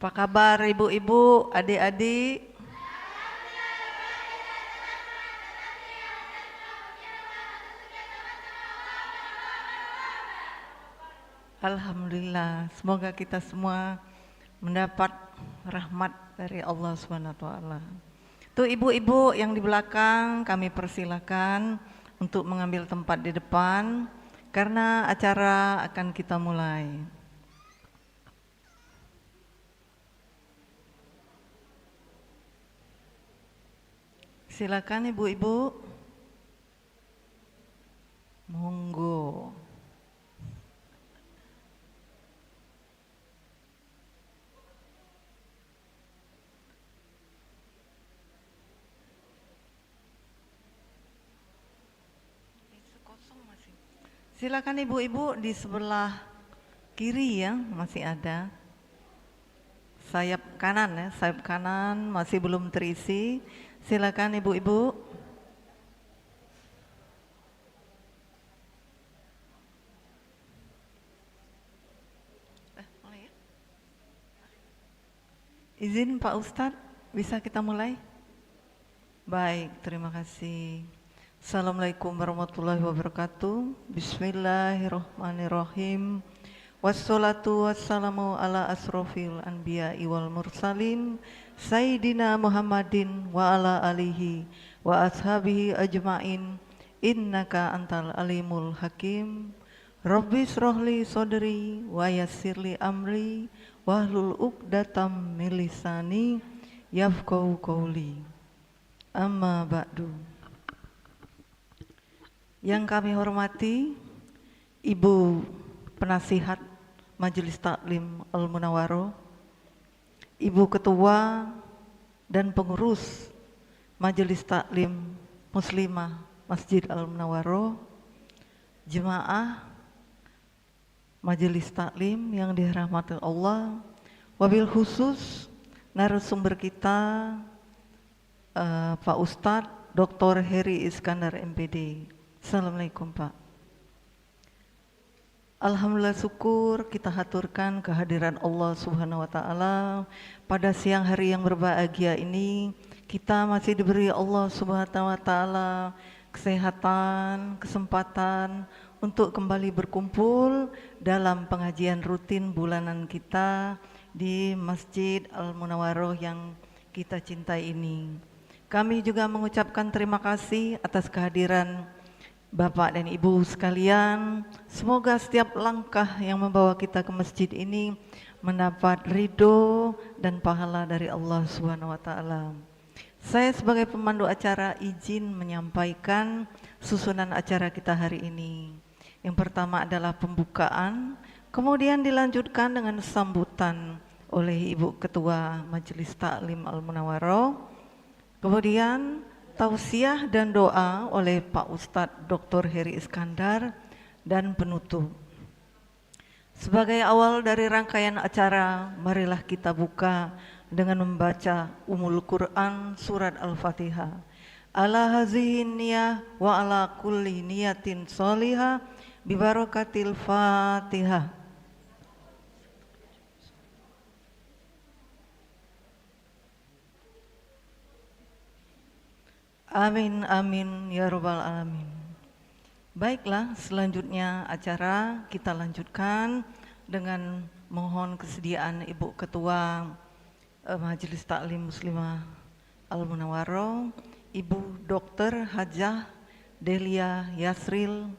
Apa kabar ibu-ibu, adik-adik? Alhamdulillah, semoga kita semua mendapat rahmat dari Allah SWT. Tuh ibu-ibu yang di belakang kami persilakan untuk mengambil tempat di depan karena acara akan kita mulai. Silakan ibu-ibu. Monggo. Silakan ibu-ibu di sebelah kiri ya, masih ada. Sayap kanan ya, sayap kanan masih belum terisi. Silakan ibu-ibu. Izin Pak Ustadz, bisa kita mulai? Baik, terima kasih. Assalamualaikum warahmatullahi wabarakatuh. Bismillahirrahmanirrahim. Wassalatu wassalamu ala asrofil anbiya'i wal mursalin Sayyidina Muhammadin wa ala alihi wa ashabihi ajma'in. Innaka antal alimul hakim. Rabbi srohli sodri wa yassirli amri wahlul uqdatam min lisani yafqahu qawli. Amma ba'du. Yang kami hormati Ibu Penasihat Majelis Taklim Al-Munawwaroh, Ibu Ketua dan pengurus Majelis Taklim Muslimah Masjid Al-Munawwaroh, jemaah Majelis Taklim yang dirahmati Allah, wabil khusus narasumber kita Pak Ustadz Dr. Heri Iskandar MPD. Assalamualaikum Pak. Alhamdulillah, syukur kita haturkan kehadiran Allah Subhanahu wa Ta'ala pada siang hari yang berbahagia ini. Kita masih diberi Allah Subhanahu wa Ta'ala kesehatan, kesempatan untuk kembali berkumpul dalam pengajian rutin bulanan kita di Masjid Al-Munawwaroh yang kita cintai ini. Kami juga mengucapkan terima kasih atas kehadiran Bapak dan Ibu sekalian. Semoga setiap langkah yang membawa kita ke masjid ini mendapat ridho dan pahala dari Allah Subhanahu wa Ta'ala. Saya sebagai pemandu acara izin menyampaikan susunan acara kita hari ini. Yang pertama adalah pembukaan, kemudian dilanjutkan dengan sambutan oleh Ibu Ketua Majelis Taklim Al-Munawwaroh. Kemudian tausiah dan doa oleh Pak Ustadz Dr. Heri Iskandar dan penutup. Sebagai awal dari rangkaian acara, marilah kita buka dengan membaca Ummul Quran surat Al-Fatihah. Ala hazihin niyah wa ala kulli niyatin sholihah bibarakatil Fatihah. Amin, amin, ya rabbal alamin. Baiklah, selanjutnya acara kita lanjutkan dengan mohon kesediaan Ibu Ketua Majelis Taklim Muslimah Al-Munawwaroh, Ibu Dr. Hajah Delia Yasril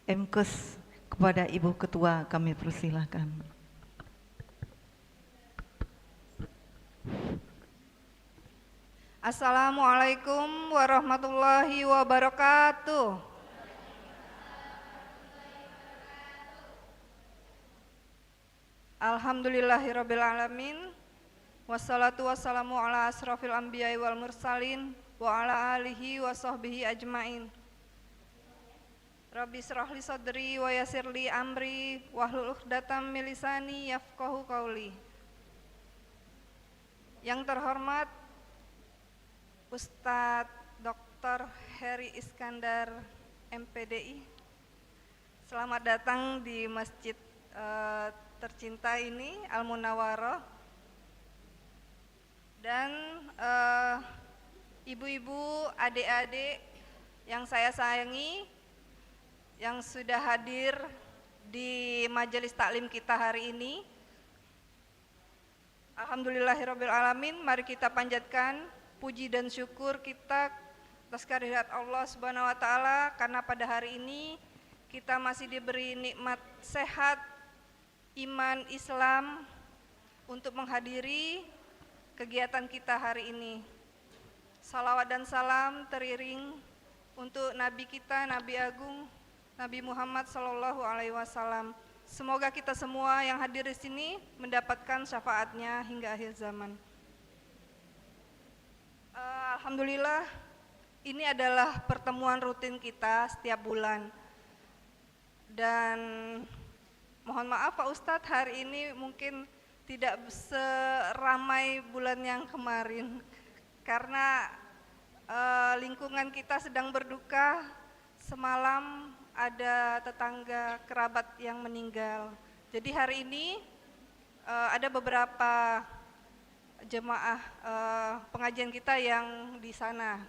MKes. Kepada Ibu Ketua kami persilahkan. Assalamualaikum warahmatullahi wabarakatuh. Alhamdulillahirabbil alamin. Wassalatu wassalamu ala asrofil anbiya'i wal mursalin wa ala alihi wa sahbihi ajmain. Rabbi srahli sadri wa yassirli amri wahlul uqdatam min lisani yafqahu qawli. Yang terhormat Ustadz Dr. Heri Iskandar MPDI, selamat datang di masjid tercinta ini Al-Munawwaroh. dan ibu-ibu, adik-adik yang saya sayangi, yang sudah hadir di majelis taklim kita hari ini. Alhamdulillahirabbil alamin, mari kita panjatkan puji dan syukur kita atas kehadirat Allah Subhanahu wa taala karena pada hari ini kita masih diberi nikmat sehat, iman, Islam untuk menghadiri kegiatan kita hari ini. Salawat dan salam teriring untuk Nabi kita, Nabi Agung, Nabi Muhammad Sallallahu Alaihi Wasallam. Semoga kita semua yang hadir di sini mendapatkan syafaatnya hingga akhir zaman. Alhamdulillah, ini adalah pertemuan rutin kita setiap bulan. Dan mohon maaf Pak Ustadz, hari ini mungkin tidak seramai bulan yang kemarin karena lingkungan kita sedang berduka. Semalam ada tetangga kerabat yang meninggal. Jadi hari ini ada beberapa jemaah pengajian kita yang di sana.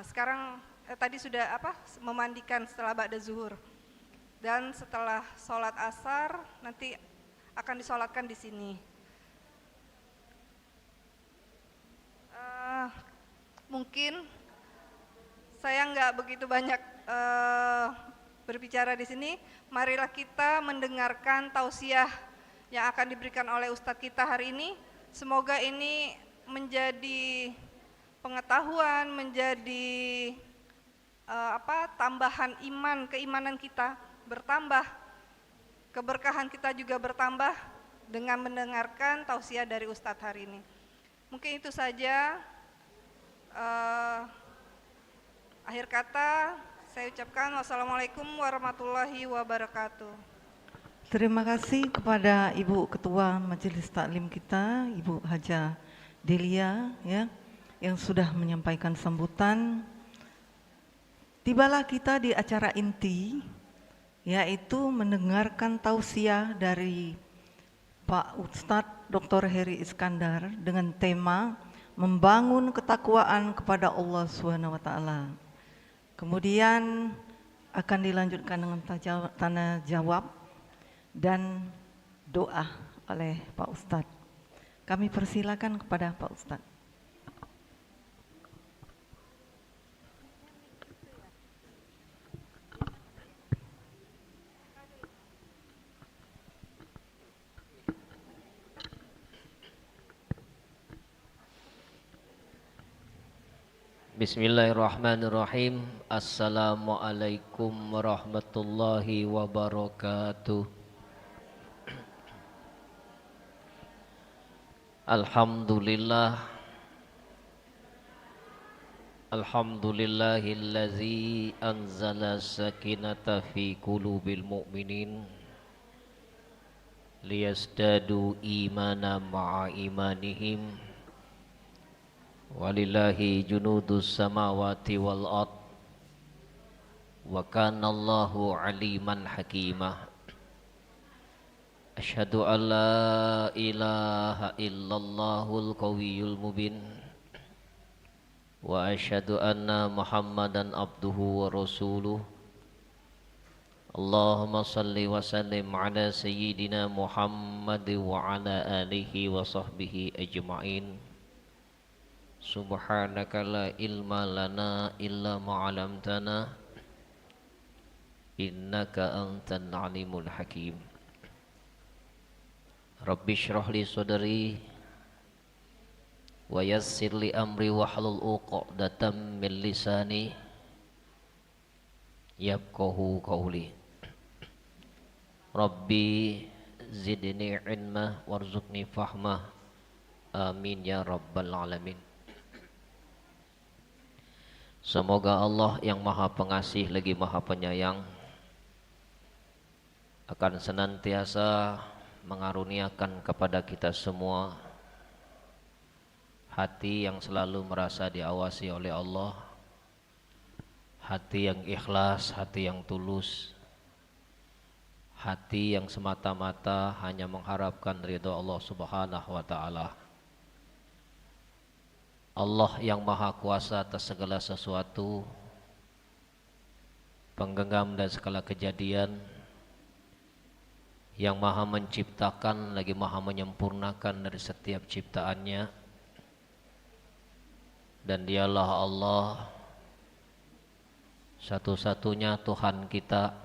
Sekarang tadi sudah memandikan setelah ba'da zuhur. Dan setelah sholat asar nanti akan disolatkan di sini. Mungkin saya nggak begitu banyak berbicara di sini. Marilah kita mendengarkan tausiah yang akan diberikan oleh Ustadz kita hari ini. Semoga ini menjadi pengetahuan, menjadi tambahan iman, keimanan kita bertambah, keberkahan kita juga bertambah dengan mendengarkan tausiah dari Ustadz hari ini. Mungkin itu saja. Akhir kata saya ucapkan wassalamualaikum warahmatullahi wabarakatuh. Terima kasih kepada Ibu Ketua Majelis Taklim kita, Ibu Haja Delia, ya, yang sudah menyampaikan sambutan. Tibalah kita di acara inti, yaitu mendengarkan tausiah dari Pak Ustadz Dr. Heri Iskandar dengan tema membangun ketakwaan kepada Allah Subhanahu wa taala. Kemudian akan dilanjutkan dengan tanya jawab dan doa oleh Pak Ustadz. Kami persilakan kepada Pak Ustadz. Bismillahirrahmanirrahim. Assalamualaikum warahmatullahi wabarakatuh. Alhamdulillah. Alhamdulillahillazi anzala sakinata fi qulubil mu'minin liyazdadu imana ma'a imanihim. Walillahi junudus samawati wal ard wa kana Allahu aliman hakimah. Asyhadu an la ilaha illallahul qawiyyul mubin wa asyhadu anna Muhammadan abduhu wa rasuluh. Allahumma salli wa sallim ala sayyidina Muhammad wa ala alihi wa sahbihi ajma'in. Subhanaka la ilma lana illa ma'alamtana innaka antan alimul hakim. Rabbi syrah li sadri wa yassir li amri wahlul uqdatam min lisani yafqahu qawli. Rabbi zidni ilma warzuqni fahma. Amin ya rabbal alamin. Semoga Allah yang maha pengasih lagi maha penyayang akan senantiasa mengaruniakan kepada kita semua hati yang selalu merasa diawasi oleh Allah, hati yang ikhlas, hati yang tulus, hati yang semata-mata hanya mengharapkan ridha Allah Subhanahu wa taala. Allah yang maha kuasa atas segala sesuatu, penggenggam dan segala kejadian, yang maha menciptakan lagi maha menyempurnakan dari setiap ciptaannya. Dan dialah Allah satu-satunya Tuhan kita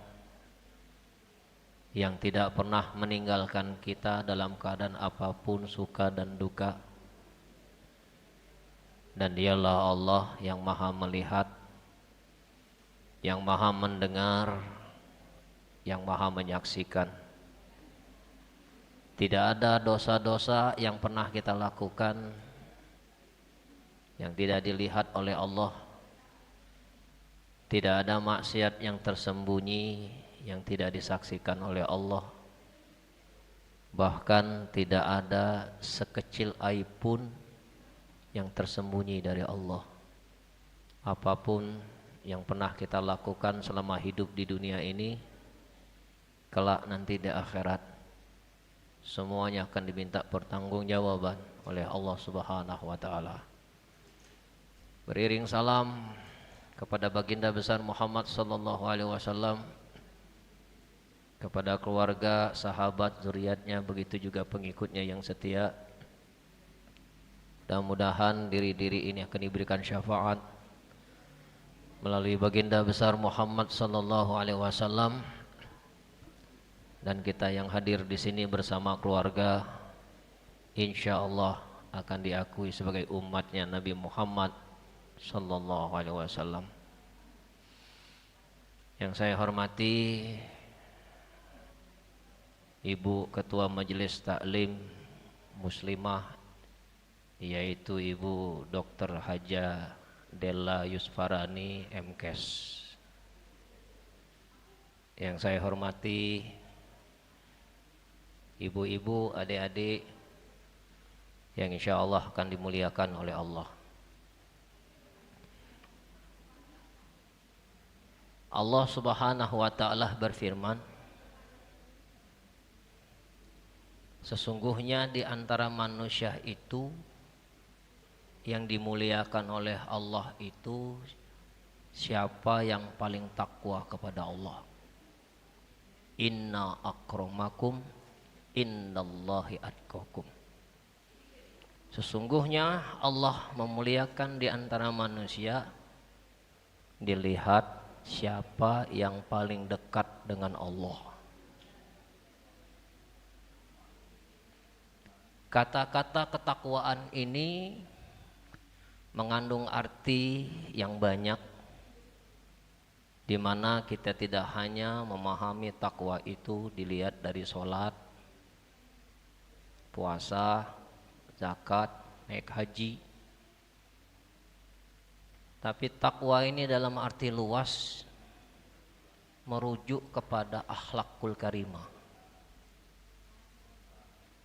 yang tidak pernah meninggalkan kita dalam keadaan apapun, suka dan duka. Dan dialah Allah yang maha melihat, yang maha mendengar, yang maha menyaksikan. Tidak ada dosa-dosa yang pernah kita lakukan yang tidak dilihat oleh Allah. Tidak ada maksiat yang tersembunyi yang tidak disaksikan oleh Allah. Bahkan tidak ada sekecil aib pun yang tersembunyi dari Allah. Apapun yang pernah kita lakukan selama hidup di dunia ini, kelak nanti di akhirat semuanya akan diminta pertanggungjawaban oleh Allah Subhanahu wa taala. Beriring salam kepada baginda besar Muhammad sallallahu alaihi wasallam, kepada keluarga, sahabat, zuriatnya, begitu juga pengikutnya yang setia. Dan mudahan diri-diri ini akan diberikan syafaat melalui baginda besar Muhammad sallallahu alaihi wasallam, dan kita yang hadir di sini bersama keluarga insyaallah akan diakui sebagai umatnya Nabi Muhammad sallallahu alaihi wasallam. Yang saya hormati Ibu Ketua Majelis Taklim Muslimah, yaitu Ibu Dr. Haja Della Yusfarani MKes. Yang saya hormati ibu-ibu, adik-adik yang insya Allah akan dimuliakan oleh Allah. Allah Subhanahu wa ta'ala berfirman, sesungguhnya di antara manusia itu yang dimuliakan oleh Allah itu siapa yang paling takwa kepada Allah. Inna akramakum indallahi atqakum. Sesungguhnya Allah memuliakan di antara manusia dilihat siapa yang paling dekat dengan Allah. Kata-kata ketakwaan ini mengandung arti yang banyak, di mana kita tidak hanya memahami takwa itu dilihat dari sholat, puasa, zakat, naik haji. Tapi takwa ini dalam arti luas merujuk kepada akhlakul karimah.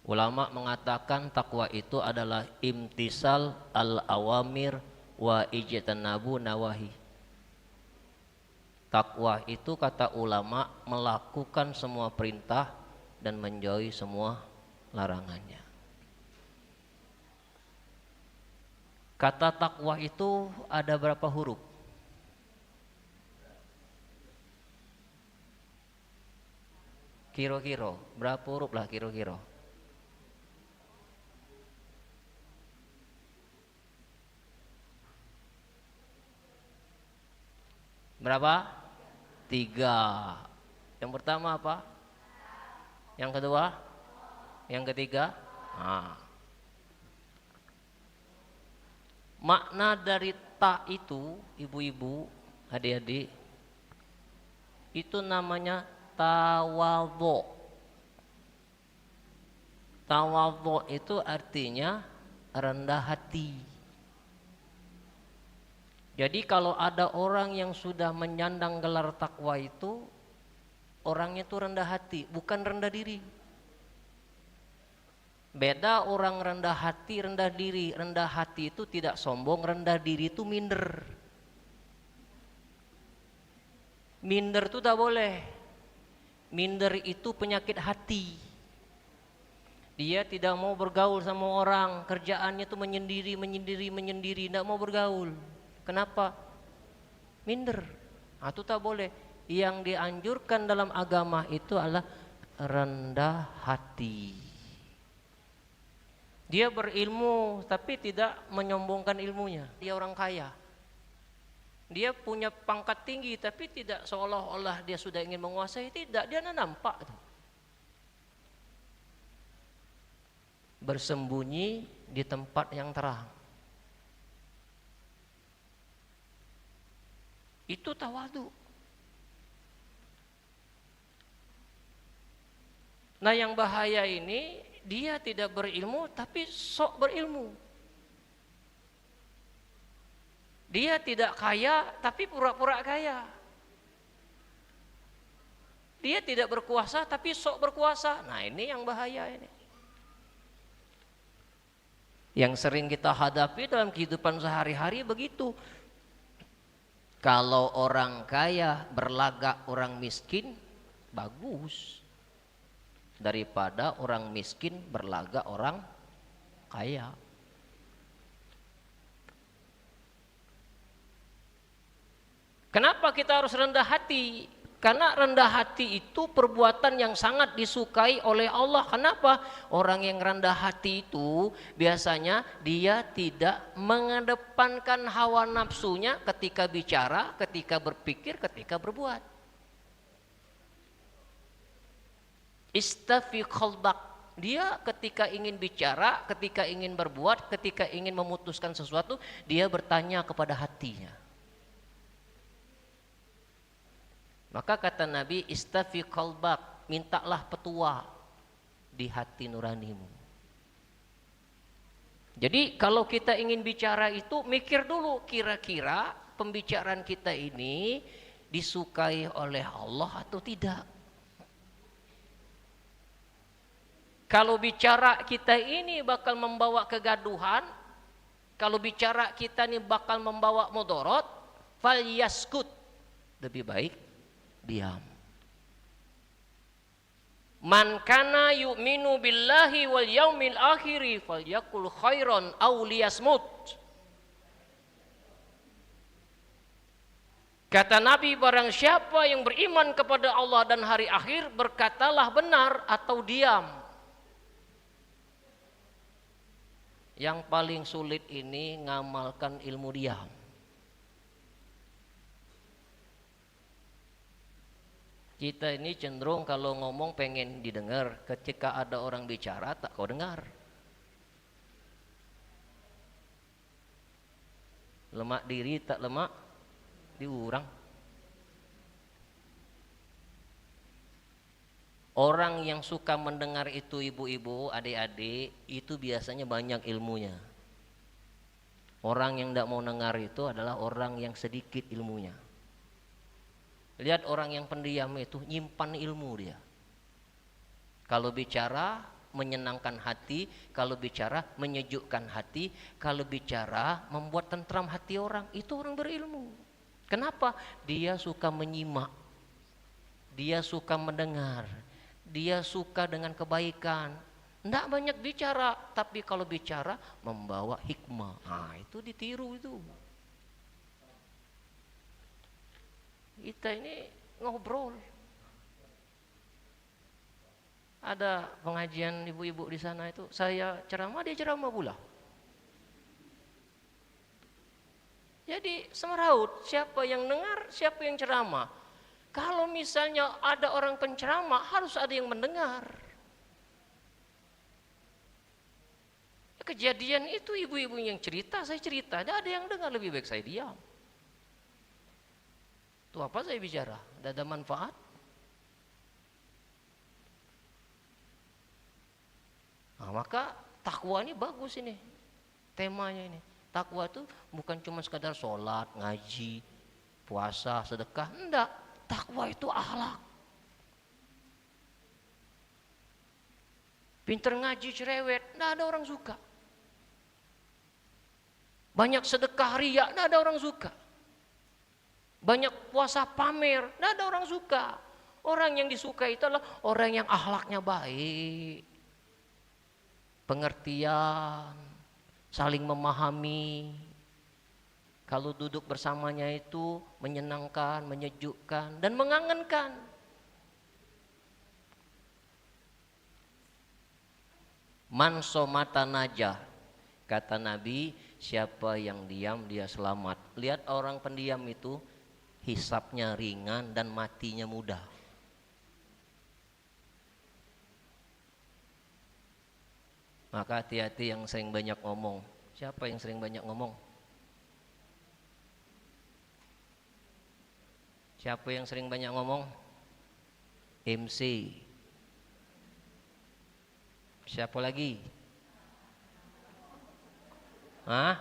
Ulama mengatakan takwa itu adalah imtisal al-awamir wa ijtinabu nawahi. Takwa itu kata ulama melakukan semua perintah dan menjauhi semua larangannya. Kata takwa itu ada berapa huruf? Kira-kira berapa huruf lah kira-kira? Berapa? 3. Yang pertama apa? Yang kedua? Yang ketiga? Makna dari ta itu, ibu-ibu, adik-adik, itu namanya tawadhu. Tawadhu itu artinya rendah hati. Jadi kalau ada orang yang sudah menyandang gelar takwa itu, orangnya itu rendah hati, bukan rendah diri. Beda orang rendah hati, rendah diri. Rendah hati itu tidak sombong, rendah diri itu minder. Minder itu tidak boleh. Minder itu penyakit hati. Dia tidak mau bergaul sama orang, kerjaannya tuh menyendiri, tidak mau bergaul. Kenapa? Minder. Itu tak boleh. Yang dianjurkan dalam agama itu adalah rendah hati. Dia berilmu tapi tidak menyombongkan ilmunya. Dia orang kaya. Dia punya pangkat tinggi tapi tidak seolah-olah dia sudah ingin menguasai. Tidak, dia nampak. Bersembunyi di tempat yang terang. Itu tawadu. Nah, yang bahaya ini dia tidak berilmu tapi sok berilmu. Dia tidak kaya tapi pura-pura kaya. Dia tidak berkuasa tapi sok berkuasa. Nah, ini yang bahaya ini. Yang sering kita hadapi dalam kehidupan sehari-hari begitu. Kalau orang kaya berlagak orang miskin, bagus. Daripada orang miskin berlagak orang kaya. Kenapa kita harus rendah hati? Karena rendah hati itu perbuatan yang sangat disukai oleh Allah. Kenapa? Orang yang rendah hati itu biasanya dia tidak mengedepankan hawa nafsunya ketika bicara, ketika berpikir, ketika berbuat. Istafi qalbak. Dia ketika ingin bicara, ketika ingin berbuat, ketika ingin memutuskan sesuatu, dia bertanya kepada hatinya. Maka kata Nabi, istafi qalbak, mintalah petua di hati nuranimu. Jadi kalau kita ingin bicara itu mikir dulu, kira-kira pembicaraan kita ini disukai oleh Allah atau tidak. Kalau bicara kita ini bakal membawa kegaduhan, kalau bicara kita ini bakal membawa mudarat, fal yaskut, lebih baik diam. Man kana yu'minu billahi wal yaumil akhiri falyakul khairan aw liyasmut. Kata Nabi, barang siapa yang beriman kepada Allah dan hari akhir, berkatalah benar atau diam. Yang paling sulit ini ngamalkan ilmu diam. Kita ini cenderung kalau ngomong pengen didengar, ketika ada orang bicara tak kau dengar. Lemak diri tak lemak diurang. Orang yang suka mendengar itu ibu-ibu, adik-adik, itu biasanya banyak ilmunya. Orang yang tidak mau dengar itu adalah orang yang sedikit ilmunya. Lihat orang yang pendiam itu nyimpan ilmu dia. Kalau bicara menyenangkan hati, kalau bicara menyejukkan hati, kalau bicara membuat tentram hati orang, itu orang berilmu. Kenapa? Dia suka menyimak, dia suka mendengar, dia suka dengan kebaikan. Tidak banyak bicara, tapi kalau bicara membawa hikmah. Nah, itu ditiru itu. Kita ini ngobrol. Ada pengajian ibu-ibu di sana itu, saya ceramah, dia ceramah pula. Jadi semeraut, siapa yang dengar, siapa yang ceramah. Kalau misalnya ada orang penceramah, harus ada yang mendengar. Kejadian itu ibu-ibu yang cerita, saya cerita, tidak ada yang dengar, lebih baik saya diam. Itu apa saya bicara? Tidak ada manfaat. Nah, maka takwa ini bagus ini. Temanya ini. Takwa itu bukan cuma sekadar sholat, ngaji, puasa, sedekah. Enggak. Takwa itu akhlak. Pinter ngaji cerewet, tidak ada orang suka. Banyak sedekah riya, tidak ada orang suka. Banyak puasa pamer, tidak ada orang suka. Orang yang disukai itu adalah orang yang akhlaknya baik. pengertian, saling memahami. Kalau duduk bersamanya itu menyenangkan, menyejukkan, dan mengangenkan. Man somata najah, kata Nabi, siapa yang diam dia selamat. Lihat orang pendiam itu hisapnya ringan dan matinya mudah. Maka hati-hati yang sering banyak ngomong. Siapa yang sering banyak ngomong? Siapa yang sering banyak ngomong? MC. Siapa lagi? Hah?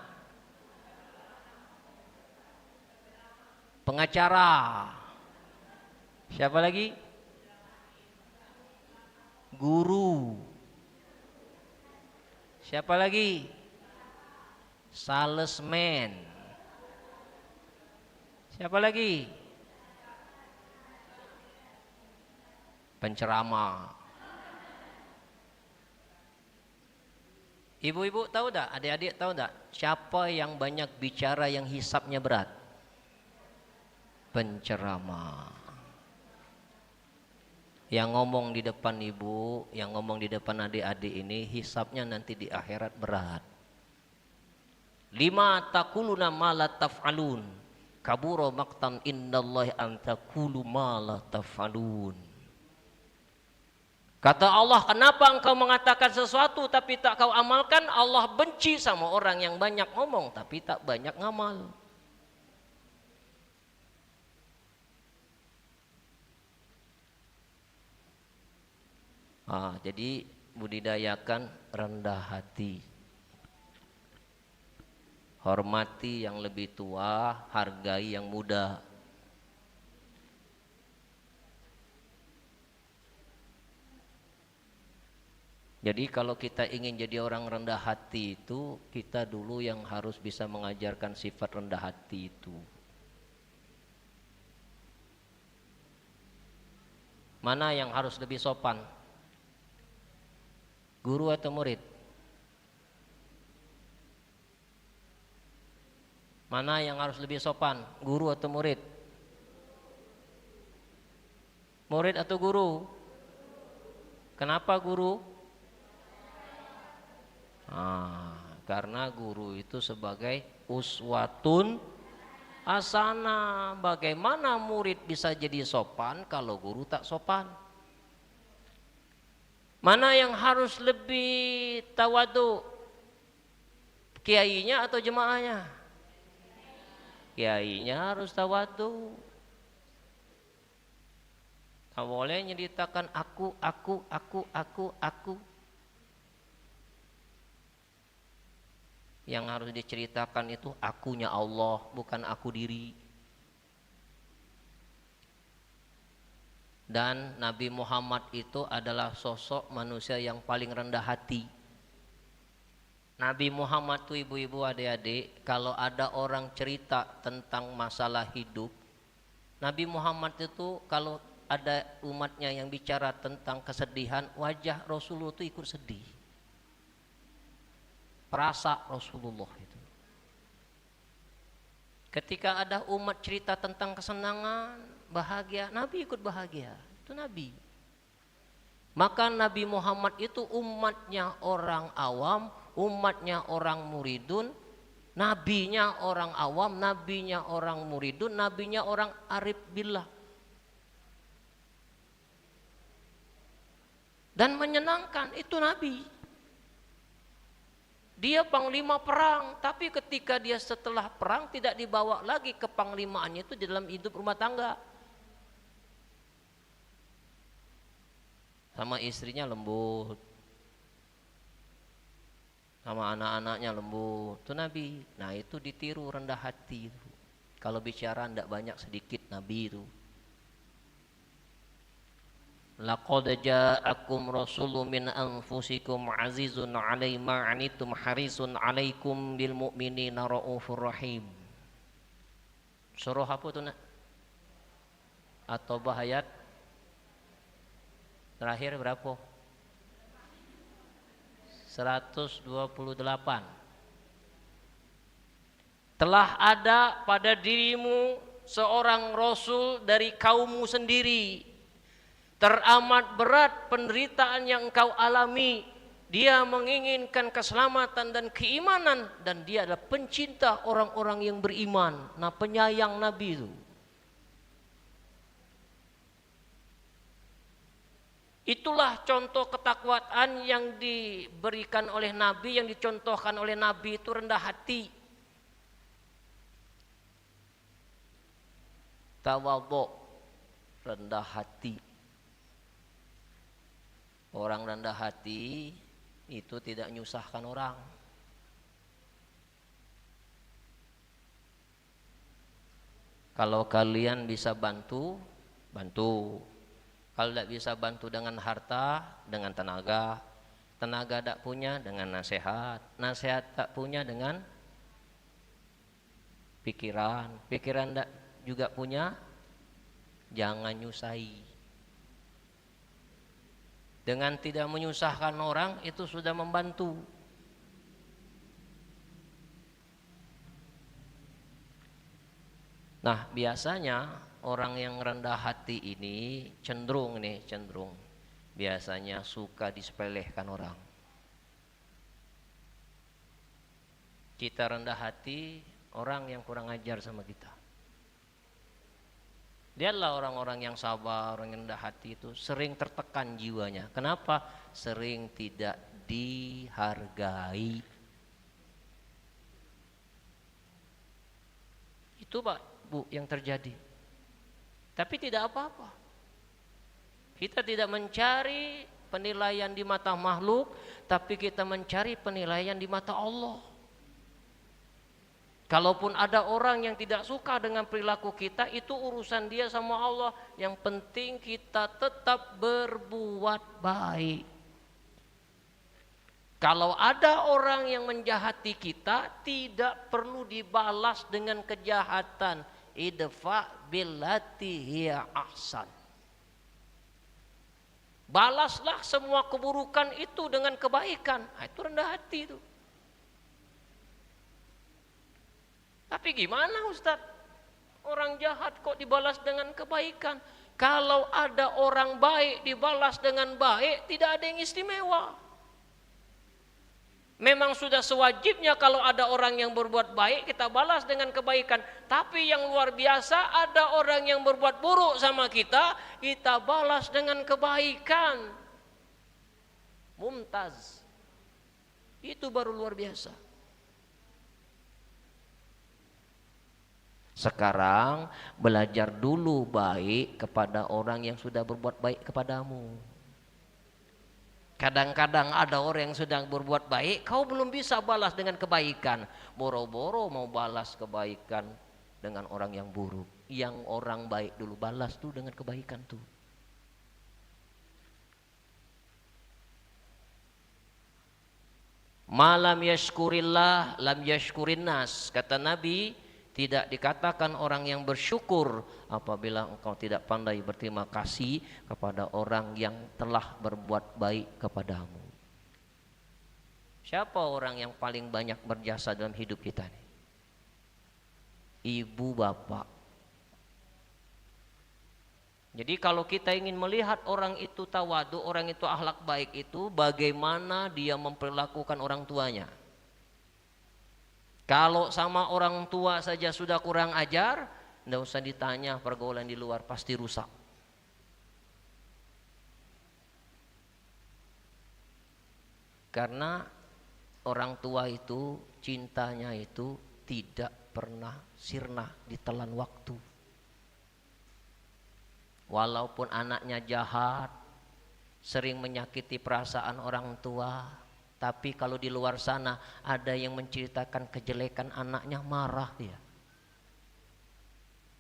Pengacara. Siapa lagi? Guru. Siapa lagi? Salesman. Siapa lagi? Penceramah. Ibu-ibu tahu tak? Adik-adik tahu tak? Siapa yang banyak bicara yang hisapnya berat? Penceramah. Yang ngomong di depan ibu, yang ngomong di depan adik-adik ini hisapnya nanti di akhirat berat. Lima taquluna ma la taf'alun. Kabura maqtan indallahi an taqulu ma la taf'alun. Kata Allah, kenapa engkau mengatakan sesuatu tapi tak kau amalkan? Allah benci sama orang yang banyak ngomong tapi tak banyak ngamal. Jadi budidayakan rendah hati. Hormati yang lebih tua, hargai yang muda. Jadi kalau kita ingin jadi orang rendah hati itu, kita dulu yang harus bisa mengajarkan sifat rendah hati itu. Mana yang harus lebih sopan? Guru atau murid? Mana yang harus lebih sopan? Guru atau murid? Murid atau guru? Kenapa guru? Karena guru itu sebagai uswatun hasanah. Bagaimana murid bisa jadi sopan kalau guru tak sopan? Mana yang harus lebih tawadu? Kiainya atau jemaahnya? Kiainya harus tawadu. Tak boleh nyeritakan aku. Yang harus diceritakan itu akunya Allah, bukan aku diri. Dan Nabi Muhammad itu adalah sosok manusia yang paling rendah hati. Nabi Muhammad tuh ibu-ibu adik-adik, kalau ada orang cerita tentang masalah hidup, Nabi Muhammad itu kalau ada umatnya yang bicara tentang kesedihan, wajah Rasulullah itu ikut sedih. Perasa Rasulullah itu. Ketika ada umat cerita tentang kesenangan, bahagia, Nabi ikut bahagia. Itu Nabi. Maka Nabi Muhammad itu umatnya orang awam, umatnya orang muridun, nabinya orang awam, nabinya orang muridun, nabinya orang arif billah. Dan menyenangkan, itu Nabi. Dia panglima perang, tapi ketika dia setelah perang tidak dibawa lagi ke panglimaannya itu di dalam hidup rumah tangga. Sama istrinya lembut, sama anak-anaknya lembut, itu Nabi. Nah itu ditiru rendah hati itu. Kalau bicara tidak banyak sedikit Nabi itu. Laqad ja'akum rasulun min anfusikum azizun 'alaihi ma 'anittum harisun 'alaikum bil mu'minina raufur rahim. Surah apa itu nak? Atau ayat terakhir berapa? 128. Telah ada pada dirimu seorang rasul dari kaummu sendiri. Teramat berat penderitaan yang engkau alami. Dia menginginkan keselamatan dan keimanan, dan dia adalah pencinta orang-orang yang beriman. Nah, penyayang Nabi itu. Itulah contoh ketakwaan yang diberikan oleh Nabi, yang dicontohkan oleh Nabi itu rendah hati. Tawadhu, rendah hati. Orang rendah hati itu tidak menyusahkan orang. Kalau kalian bisa bantu, bantu. Kalau tidak bisa bantu dengan harta, dengan tenaga. Tenaga tak punya, dengan nasihat. Nasihat tak punya, dengan pikiran. Pikiran tak juga punya, jangan nyusahi. Dengan tidak menyusahkan orang, itu sudah membantu. Nah, biasanya orang yang rendah hati ini cenderung biasanya suka disepelekan orang. Kita rendah hati, orang yang kurang ajar sama kita. Dialah orang-orang yang sabar, orang yang rendah hati itu sering tertekan jiwanya. Kenapa? Sering tidak dihargai. Itu Pak, Bu, yang terjadi. Tapi tidak apa-apa. Kita tidak mencari penilaian di mata makhluk, tapi kita mencari penilaian di mata Allah. Kalaupun ada orang yang tidak suka dengan perilaku kita, itu urusan dia sama Allah. Yang penting kita tetap berbuat baik. Kalau ada orang yang menjahati kita, tidak perlu dibalas dengan kejahatan. Idfa billati hiya ahsan. Balaslah semua keburukan itu dengan kebaikan. Nah, itu rendah hati itu. Tapi gimana Ustaz? Orang jahat kok dibalas dengan kebaikan? Kalau ada orang baik dibalas dengan baik, tidak ada yang istimewa. Memang sudah sewajibnya kalau ada orang yang berbuat baik, kita balas dengan kebaikan. Tapi yang luar biasa, ada orang yang berbuat buruk sama kita, kita balas dengan kebaikan. Mumtaz. Itu baru luar biasa. Sekarang belajar dulu baik kepada orang yang sudah berbuat baik kepadamu. Kadang-kadang ada orang yang sedang berbuat baik, kau belum bisa balas dengan kebaikan. Boro-boro mau balas kebaikan dengan orang yang buruk. Yang orang baik dulu balas tuh dengan kebaikan tuh. Malam yashkurillah lam yashkurin nas. Kata Nabi, tidak dikatakan orang yang bersyukur apabila engkau tidak pandai berterima kasih kepada orang yang telah berbuat baik kepadamu. Siapa orang yang paling banyak berjasa dalam hidup kita nih? Ibu bapak. Jadi kalau kita ingin melihat orang itu tawadu, orang itu akhlak baik itu, bagaimana dia memperlakukan orang tuanya. Kalau sama orang tua saja sudah kurang ajar, tidak usah ditanya pergaulan di luar, pasti rusak. Karena orang tua itu cintanya itu tidak pernah sirna ditelan waktu. Walaupun anaknya jahat, sering menyakiti perasaan orang tua, tapi kalau di luar sana ada yang menceritakan kejelekan anaknya, marah dia.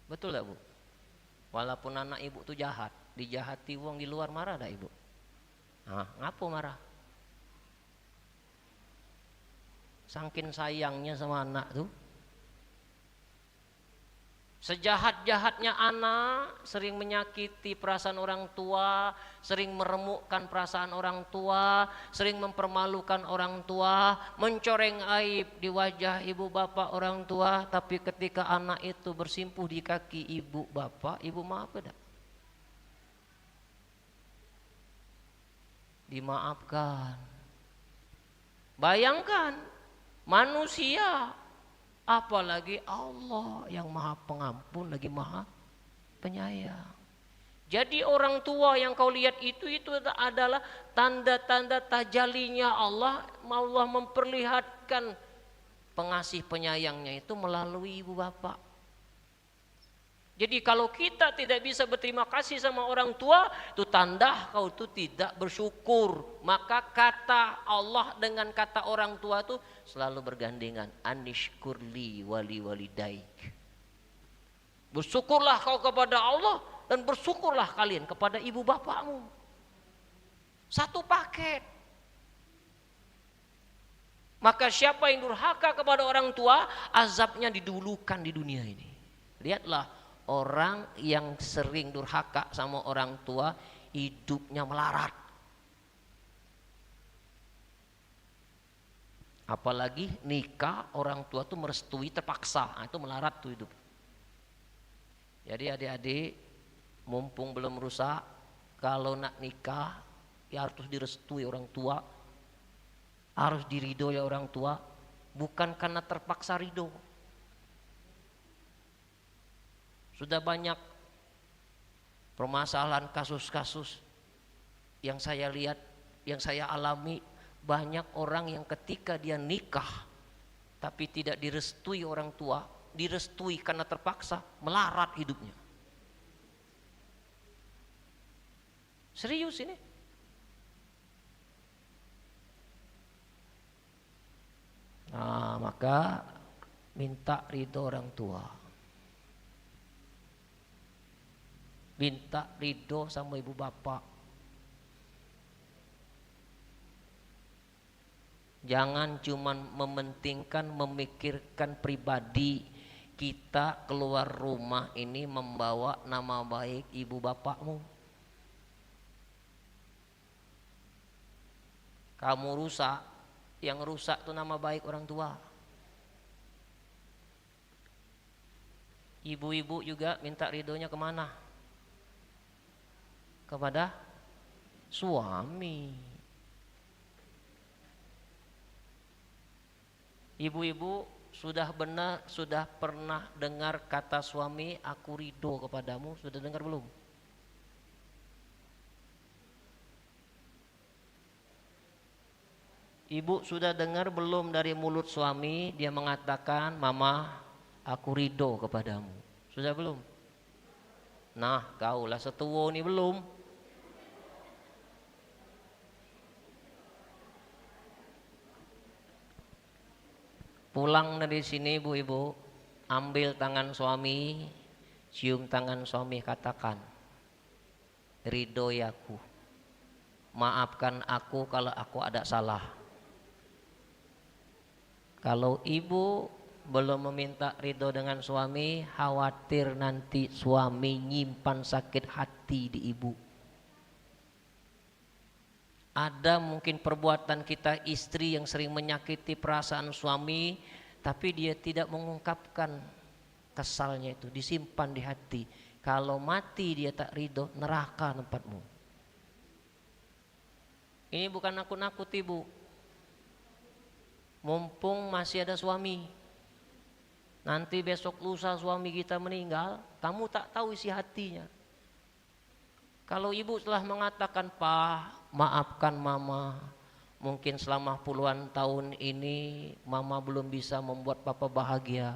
Betul gak Bu? Walaupun anak ibu tuh jahat, dijahati wong di luar, marah dah ibu? Nah, ngapo marah? Saking sayangnya sama anak tuh. Sejahat-jahatnya anak sering menyakiti perasaan orang tua, sering meremukkan perasaan orang tua, sering mempermalukan orang tua, mencoreng aib di wajah ibu bapak orang tua. Tapi ketika anak itu bersimpuh di kaki ibu bapak, ibu maaf tidak? Dimaafkan. Bayangkan manusia, apalagi Allah yang maha pengampun lagi maha penyayang. Jadi orang tua yang kau lihat itu adalah tanda-tanda tajalinya Allah. Allah memperlihatkan pengasih penyayangnya itu melalui ibu bapak. Jadi kalau kita tidak bisa berterima kasih sama orang tua, itu tanda kau itu tidak bersyukur. Maka kata Allah dengan kata orang tua itu selalu bergandengan. Anishkurli wali walidaik. Bersyukurlah kau kepada Allah dan bersyukurlah kalian kepada ibu bapakmu. Satu paket. Maka siapa yang durhaka kepada orang tua, azabnya didulukan di dunia ini. Lihatlah. Orang yang sering durhaka sama orang tua, hidupnya melarat. Apalagi nikah, orang tua tuh merestui terpaksa, itu melarat tuh hidup. Jadi adik-adik, mumpung belum rusak, kalau nak nikah, ya harus direstui orang tua, harus diridhoi orang tua, bukan karena terpaksa ridho. Sudah banyak permasalahan kasus-kasus yang saya lihat, yang saya alami. Banyak orang yang ketika dia nikah tapi tidak direstui orang tua, direstui karena terpaksa, melarat hidupnya. Serius ini. Nah, maka minta ridho orang tua. Minta ridho sama ibu bapak. Jangan cuman mementingkan, memikirkan pribadi. Kita keluar rumah ini membawa nama baik ibu bapakmu. Kamu rusak, yang rusak itu nama baik orang tua. Ibu-ibu juga minta ridhonya kemana? Kepada suami. Ibu-ibu sudah pernah dengar kata suami, aku ridho kepadamu? Sudah dengar belum? Ibu sudah dengar belum dari mulut suami dia mengatakan, mama, aku ridho kepadamu? Sudah belum? Nah, kaulah setuwo ini belum. Pulang dari sini ibu-ibu, ambil tangan suami, cium tangan suami, katakan, ridhoi aku, maafkan aku kalau aku ada salah. Kalau ibu belum meminta ridho dengan suami, khawatir nanti suami nyimpan sakit hati di ibu. Ada mungkin perbuatan kita istri yang sering menyakiti perasaan suami, tapi dia tidak mengungkapkan kesalnya itu, disimpan di hati. Kalau mati dia tak ridho, neraka tempatmu. Ini bukan nakut-nakut ibu. Mumpung masih ada suami, nanti besok lusa suami kita meninggal, kamu tak tahu isi hatinya. Kalau ibu telah mengatakan, Pak, maafkan mama, mungkin selama puluhan tahun ini mama belum bisa membuat papa bahagia,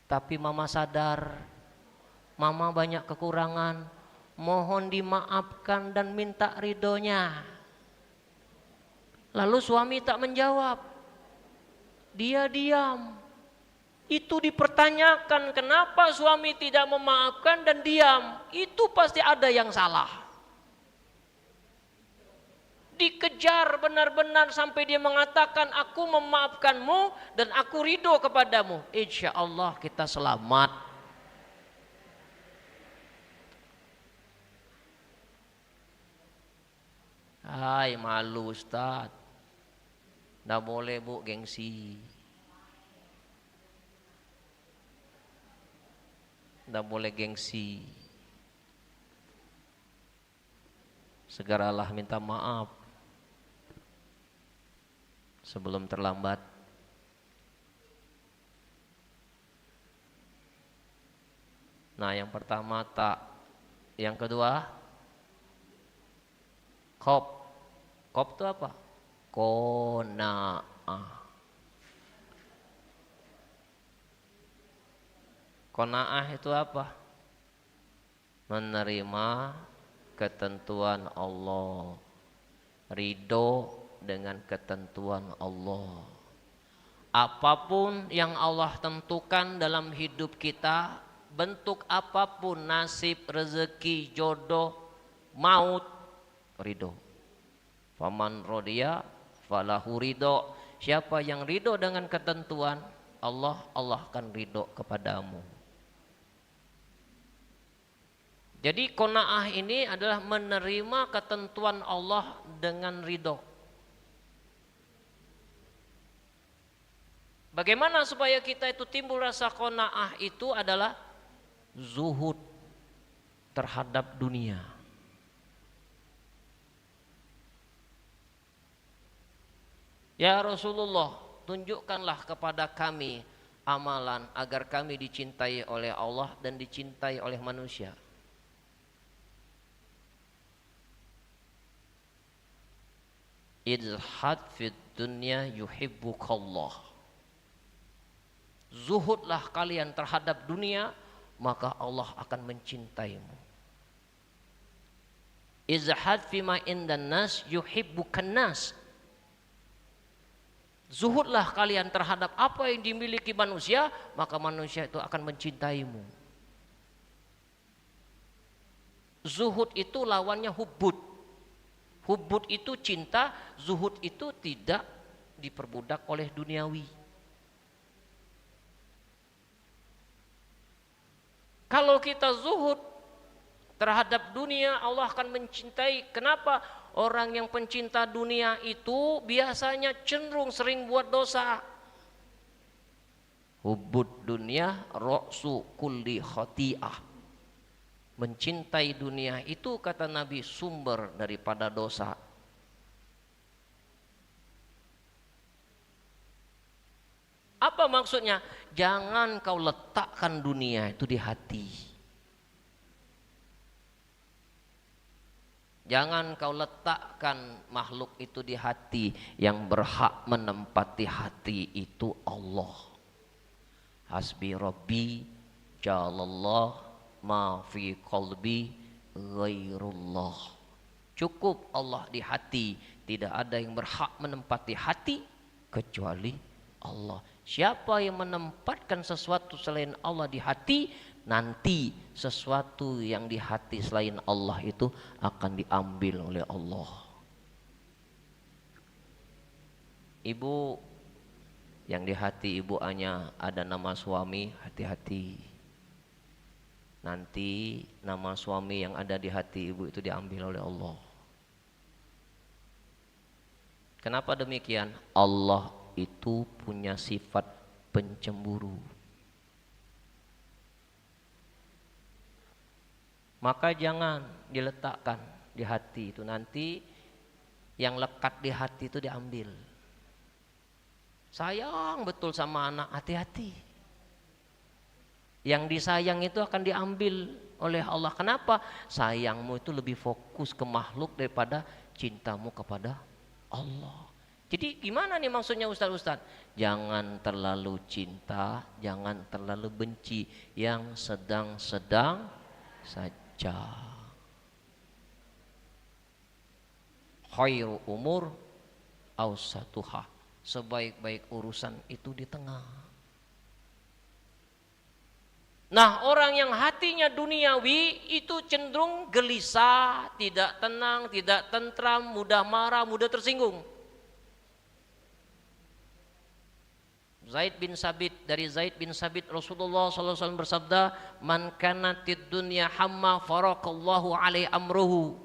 tapi mama sadar mama banyak kekurangan, mohon dimaafkan dan minta ridhonya. Lalu suami tak menjawab, dia diam. Itu dipertanyakan, kenapa suami tidak memaafkan dan diam? Itu pasti ada yang salah. Dikejar benar-benar sampai dia mengatakan, aku memaafkanmu dan aku ridho kepadamu. Insya Allah kita selamat. Hai, malu Ustaz. Nggak boleh Bu, gengsi. Nggak boleh gengsi. Segeralah minta maaf sebelum terlambat. Nah, yang pertama tak, yang kedua kop. Kop itu apa? Kona'ah. Kona'ah itu apa? Menerima ketentuan Allah, ridho dengan ketentuan Allah. Apapun yang Allah tentukan dalam hidup kita, bentuk apapun, nasib, rezeki, jodoh, maut, ridho. Faman rodiya falahu ridho. Siapa yang ridho dengan ketentuan Allah, Allah akan ridho kepadamu. Jadi qanaah ini adalah menerima ketentuan Allah dengan ridho. Bagaimana supaya kita itu timbul rasa qanaah itu adalah zuhud terhadap dunia. Ya Rasulullah, tunjukkanlah kepada kami amalan agar kami dicintai oleh Allah dan dicintai oleh manusia. Izhad fid dunya yuhibbukallah. Zuhudlah kalian terhadap dunia, maka Allah akan mencintaimu. Izhad fima indan nas yuhibbukan nas. Zuhudlah kalian terhadap apa yang dimiliki manusia, maka manusia itu akan mencintaimu. Zuhud itu lawannya hubbud. Hubbud itu cinta, zuhud itu tidak diperbudak oleh duniawi. Kalau kita zuhud terhadap dunia, Allah akan mencintai. Kenapa? Orang yang pencinta dunia itu biasanya cenderung sering buat dosa. Hubbud dunia ra'su kulli khati'ah. Mencintai dunia itu, kata Nabi, sumber daripada dosa. Apa maksudnya? Jangan kau letakkan dunia itu di hati. Jangan kau letakkan makhluk itu di hati. Yang berhak menempati hati itu Allah. Hasbi Rabbi jalallah ma fi qalbi ghairullah. Cukup Allah di hati, tidak ada yang berhak menempati hati kecuali Allah. Siapa yang menempatkan sesuatu selain Allah di hati, nanti sesuatu yang di hati selain Allah itu akan diambil oleh Allah. Ibu yang di hati ibu hanya ada nama suami, hati-hati. Nanti nama suami yang ada di hati ibu itu diambil oleh Allah. Kenapa demikian? Allah itu punya sifat pencemburu. Maka jangan diletakkan di hati itu. Nanti yang lekat di hati itu diambil. Sayang betul sama anak, hati-hati. Yang disayang itu akan diambil oleh Allah. Kenapa? Sayangmu itu lebih fokus ke makhluk daripada cintamu kepada Allah. Jadi gimana nih maksudnya Ustaz? Jangan terlalu cinta, jangan terlalu benci. Yang sedang-sedang saja. Khairu umur awsatuha. Sebaik-baik urusan itu di tengah. Nah, orang yang hatinya duniawi itu cenderung gelisah, tidak tenang, tidak tentram, mudah marah, mudah tersinggung. Zaid bin Sabit, dari Zaid bin Sabit Rasulullah SAW bersabda, "Man kanatid dunya hamma faraqallahu alaihi amruhu."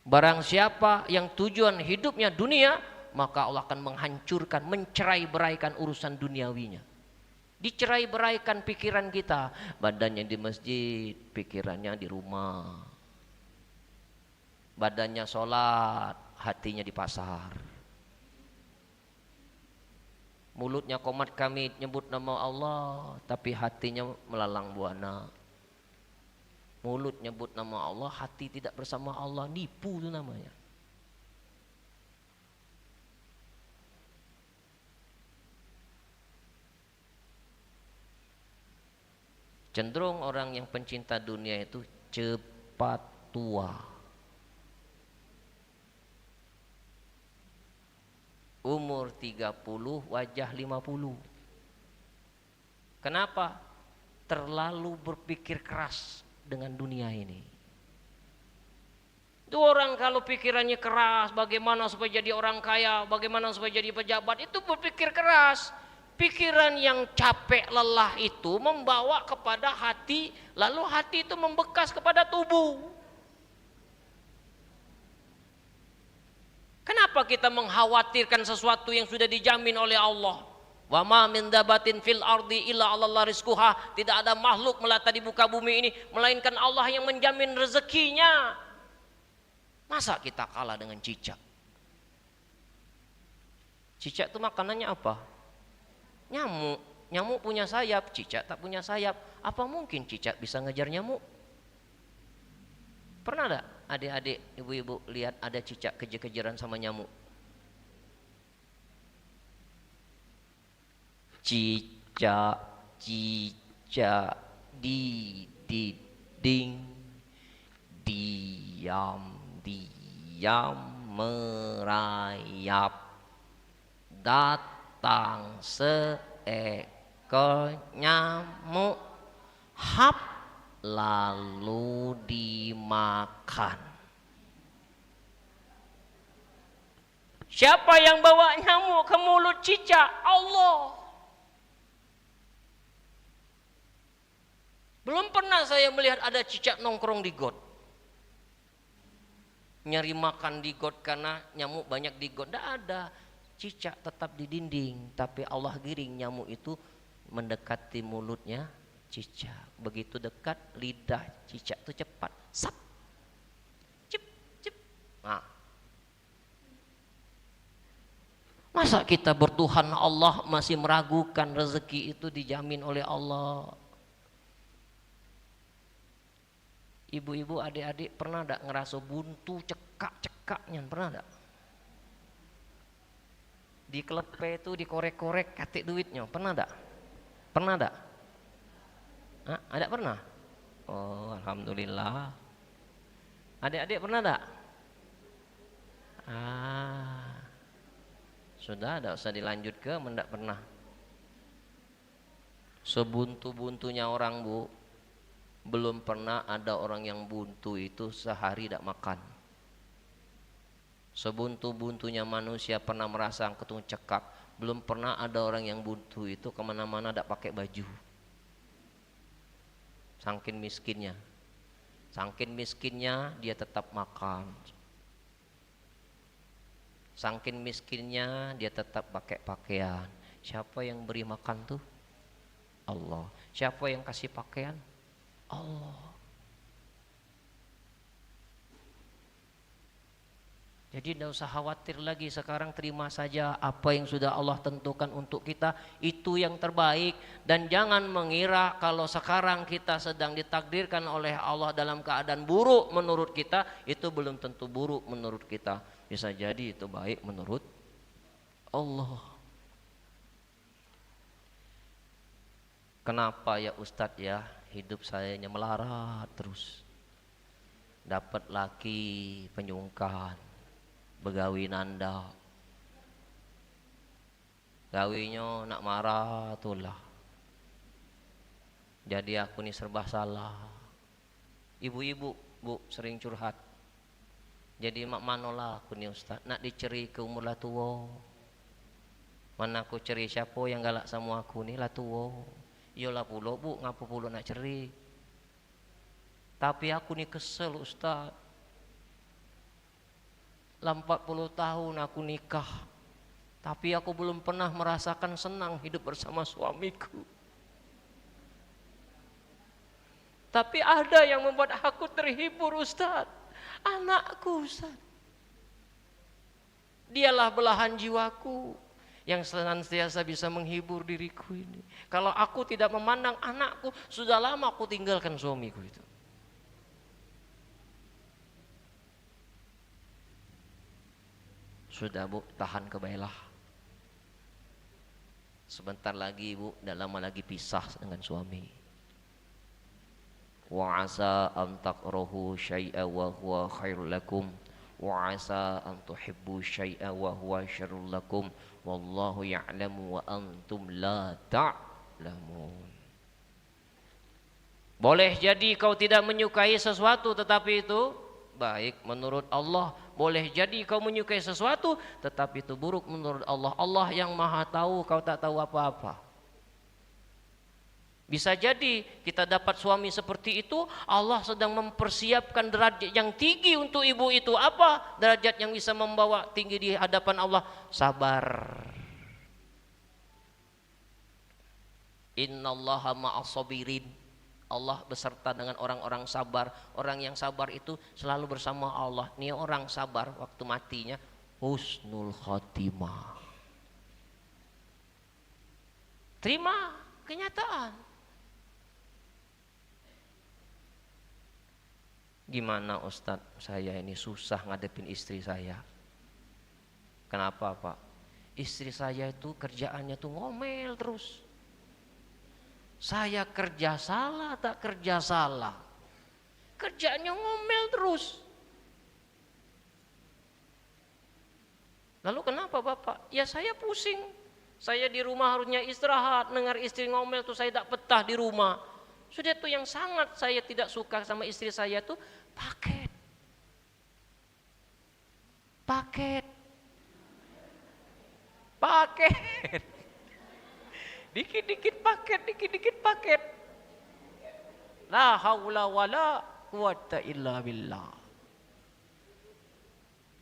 Barang siapa yang tujuan hidupnya dunia, maka Allah akan menghancurkan, mencerai-beraikan urusan duniawinya. Dicerai-beraikan pikiran kita, badannya di masjid, pikirannya di rumah. Badannya sholat, hatinya di pasar. Mulutnya qomat kamit nyebut nama Allah, tapi hatinya melalang buana. Mulut nyebut nama Allah, hati tidak bersama Allah, nipu itu namanya. Cenderung orang yang pencinta dunia itu cepat tua. Umur 30, wajah 50. Kenapa? Terlalu berpikir keras dengan dunia ini. Itu orang kalau pikirannya keras, bagaimana supaya jadi orang kaya, bagaimana supaya jadi pejabat, itu berpikir keras. Pikiran yang capek lelah itu membawa kepada hati, lalu hati itu membekas kepada tubuh. Kenapa kita mengkhawatirkan sesuatu yang sudah dijamin oleh Allah? Wa ma min dabatin fil ardi illa 'alallahi rizquha. Tidak ada makhluk melata di muka bumi ini melainkan Allah yang menjamin rezekinya. Masa kita kalah dengan cicak? Cicak itu makanannya apa? Nyamuk. Nyamuk punya sayap, cicak tak punya sayap. Apa mungkin cicak bisa ngejar nyamuk? Pernah enggak adik-adik, ibu-ibu lihat ada cicak kejar-kejaran sama nyamuk? Cicak, cicak di dinding, diam-diam merayap, datang seekor nyamuk, hap, lalu dimakan. Siapa yang bawa nyamuk ke mulut cicak? Allah. Belum pernah saya melihat ada cicak nongkrong di got, nyari makan di got karena nyamuk banyak di got. Tidak ada. Cicak tetap di dinding, tapi Allah giring nyamuk itu mendekati mulutnya cicak. Begitu dekat, lidah cicak itu cepat, sap, cip, cip. Nah, masa kita bertuhan Allah masih meragukan rezeki itu dijamin oleh Allah? Ibu-ibu, adik-adik pernah enggak ngerasa buntu cekak-cekaknya? Pernah enggak? Di kelepe itu dikorek-korek katik duitnya, pernah enggak? Pernah enggak? Ada pernah? Oh, alhamdulillah. Adik-adik pernah enggak? Sudah, enggak usah dilanjut ke mendak pernah. Sebuntu-buntunya orang, Bu, belum pernah ada orang yang buntu itu sehari tidak makan. Sebuntu-buntunya manusia pernah merasa ketung cekak, belum pernah ada orang yang buntu itu kemana-mana tidak pakai baju. Saking miskinnya, saking miskinnya dia tetap makan. Saking miskinnya dia tetap pakai pakaian. Siapa yang beri makan tuh? Allah. Siapa yang kasih pakaian? Allah. Jadi tidak usah khawatir lagi, sekarang terima saja apa yang sudah Allah tentukan untuk kita, itu yang terbaik. Dan jangan mengira kalau sekarang kita sedang ditakdirkan oleh Allah dalam keadaan buruk menurut kita, itu belum tentu buruk menurut kita. Bisa jadi itu baik menurut Allah. Kenapa ya Ustadz ya? Hidup saya melarat terus. Dapat laki penyungkan, begawi nanda. Gawinya nak marah tulah. Jadi aku ni serba salah. Ibu-ibu, Bu, sering curhat. Jadi mak manolah aku ni Ustaz, nak diceri ke umur lah tua. Mana aku ceri siapa yang galak sama aku ni lah tua. Iyalah pula, Bu, ngapa pula nak ceri. Tapi aku ni kesel Ustaz. Lah 40 tahun aku nikah, tapi aku belum pernah merasakan senang hidup bersama suamiku. Tapi ada yang membuat aku terhibur Ustaz. Anakku Ustaz. Dialah belahan jiwaku yang senantiasa bisa menghibur diriku ini. Kalau aku tidak memandang anakku, sudah lama aku tinggalkan suamiku itu. Sudah Bu, tahan kebailah. Sebentar lagi Bu, tidak lama lagi pisah dengan suami. Wa asa an takrahu syai'a wa huwa khairul lakum wa asa an tuhibbu syai'a wa huwa syarrul lakum wallahu ya'lamu wa antum la ta'lamun. Boleh jadi kau tidak menyukai sesuatu tetapi itu baik menurut Allah. Boleh jadi kau menyukai sesuatu tetapi itu buruk menurut Allah. Allah yang maha tahu, kau tak tahu apa-apa. Bisa jadi kita dapat suami seperti itu, Allah sedang mempersiapkan derajat yang tinggi untuk ibu itu. Apa derajat yang bisa membawa tinggi di hadapan Allah? Sabar. Innallaha ma'as sabirin. Allah beserta dengan orang-orang sabar. Orang yang sabar itu selalu bersama Allah. Ini orang sabar waktu matinya husnul khotimah. Terima kenyataan. Gimana Ustadz, saya ini susah ngadepin istri saya. Kenapa Pak? Istri saya itu kerjaannya tuh ngomel terus. Saya kerja salah tak kerja salah, kerjaannya ngomel terus. Lalu kenapa Bapak? Ya saya pusing. Saya di rumah harusnya istirahat, dengar istri ngomel tuh saya tak betah di rumah. Sudah tuh yang sangat saya tidak suka sama istri saya tuh paket. Dikit-dikit paket. La haula wala quwata illa billah.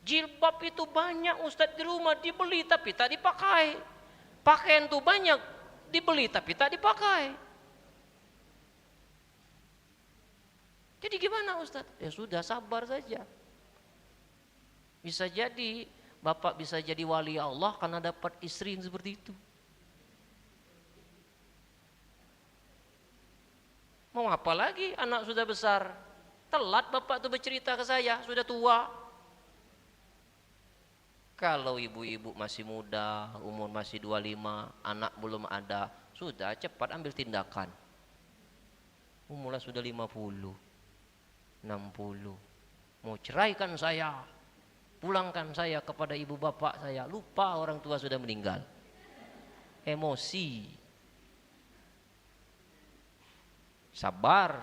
Jilbab itu banyak Ustadz di rumah dibeli tapi tak dipakai. Pakaian tuh banyak dibeli tapi tak dipakai. Jadi gimana Ustadz? Ya sudah sabar saja. Bisa jadi Bapak bisa jadi wali Allah karena dapat istri yang seperti itu. Mau apa lagi? Anak sudah besar. Telat Bapak tuh bercerita ke saya, sudah tua. Kalau ibu-ibu masih muda, umur masih 25, anak belum ada, sudah cepat ambil tindakan. Umurnya sudah 50, 60. Mau ceraikan saya, pulangkan saya kepada ibu bapak saya. Lupa orang tua sudah meninggal. Emosi. Sabar.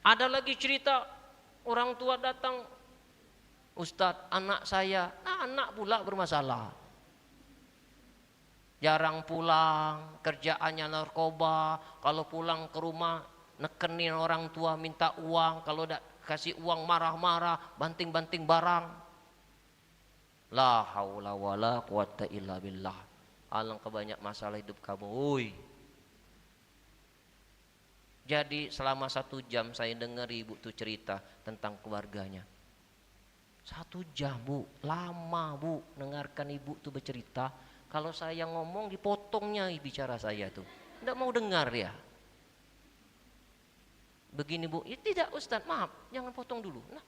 Ada lagi cerita orang tua datang, Ustadz anak saya, anak pula bermasalah. Jarang pulang, kerjaannya narkoba, kalau pulang ke rumah nekenin orang tua minta uang, kalau tidak kasih uang marah-marah, banting-banting barang. La haula wala quwata illa billah. Alangkah banyak masalah hidup kamu. Oi. Jadi selama 1 jam saya dengar ibu tuh cerita tentang keluarganya. 1 jam Bu, lama Bu dengarkan ibu tuh bercerita. Kalau saya ngomong dipotongnya bicara saya tuh, tidak mau dengar ya. Begini Bu, ya tidak Ustadz, maaf, jangan potong dulu. Nah,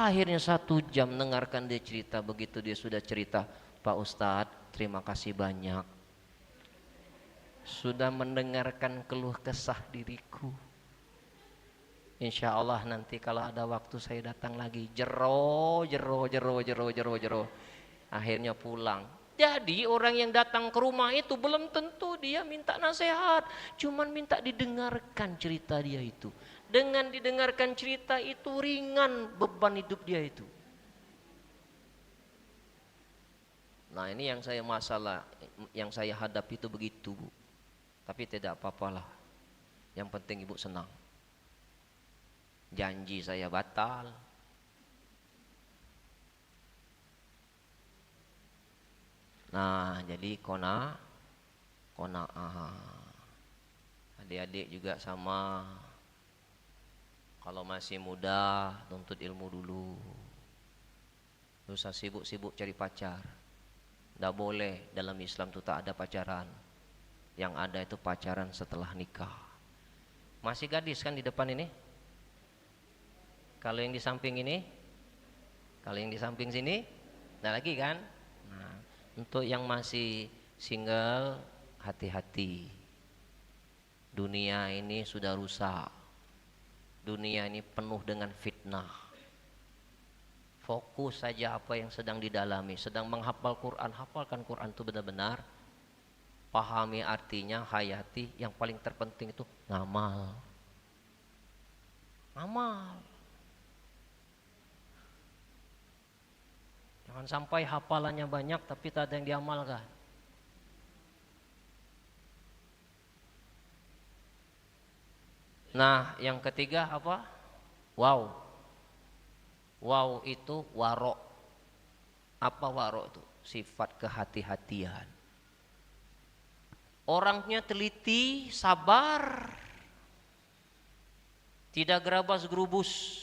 akhirnya 1 jam dengarkan dia cerita. Begitu dia sudah cerita, Pak Ustadz, terima kasih banyak sudah mendengarkan keluh kesah diriku. Insya Allah nanti kalau ada waktu saya datang lagi. Jero. Akhirnya pulang. Jadi orang yang datang ke rumah itu belum tentu dia minta nasihat, cuman minta didengarkan cerita dia itu. Dengan didengarkan cerita itu ringan beban hidup dia itu. Nah ini yang yang saya hadapi itu begitu Bu. Tapi tidak apa-apalah. Yang penting ibu senang. Janji saya batal. jadi kona'ah. Adik-adik juga sama. Kalau masih muda, tuntut ilmu dulu. Gak usah sibuk-sibuk cari pacar. Tidak boleh, dalam Islam itu tak ada pacaran. Yang ada itu pacaran setelah nikah. Masih gadis kan di depan ini? Kalau yang di samping ini? Kalau yang di samping sini? Ada lagi kan? Nah, untuk yang masih single, hati-hati. Dunia ini sudah rusak. Dunia ini penuh dengan fitnah. Fokus saja apa yang sedang didalami. Sedang menghafal Quran, hafalkan Quran itu benar-benar. Pahami artinya, hayati. Yang paling terpenting itu ngamal. Ngamal. Jangan sampai hafalannya banyak tapi tak ada yang diamalkan. Nah, yang ketiga apa? Wow. Wow itu warok. Apa warok itu? Sifat kehati-hatian. Orangnya teliti, sabar, tidak gerabas-gerubus.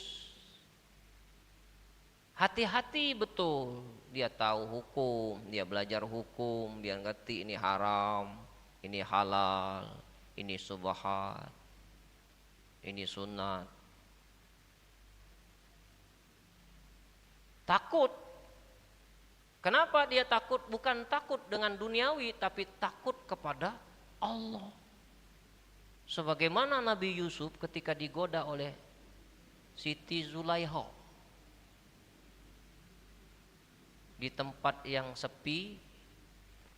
Hati-hati betul. Dia tahu hukum, dia belajar hukum, dia ngerti ini haram, ini halal, ini subhat, ini sunat. Takut. Kenapa dia takut? Bukan takut dengan duniawi, tapi takut kepada Allah. Sebagaimana Nabi Yusuf ketika digoda oleh Siti Zulaiha di tempat yang sepi,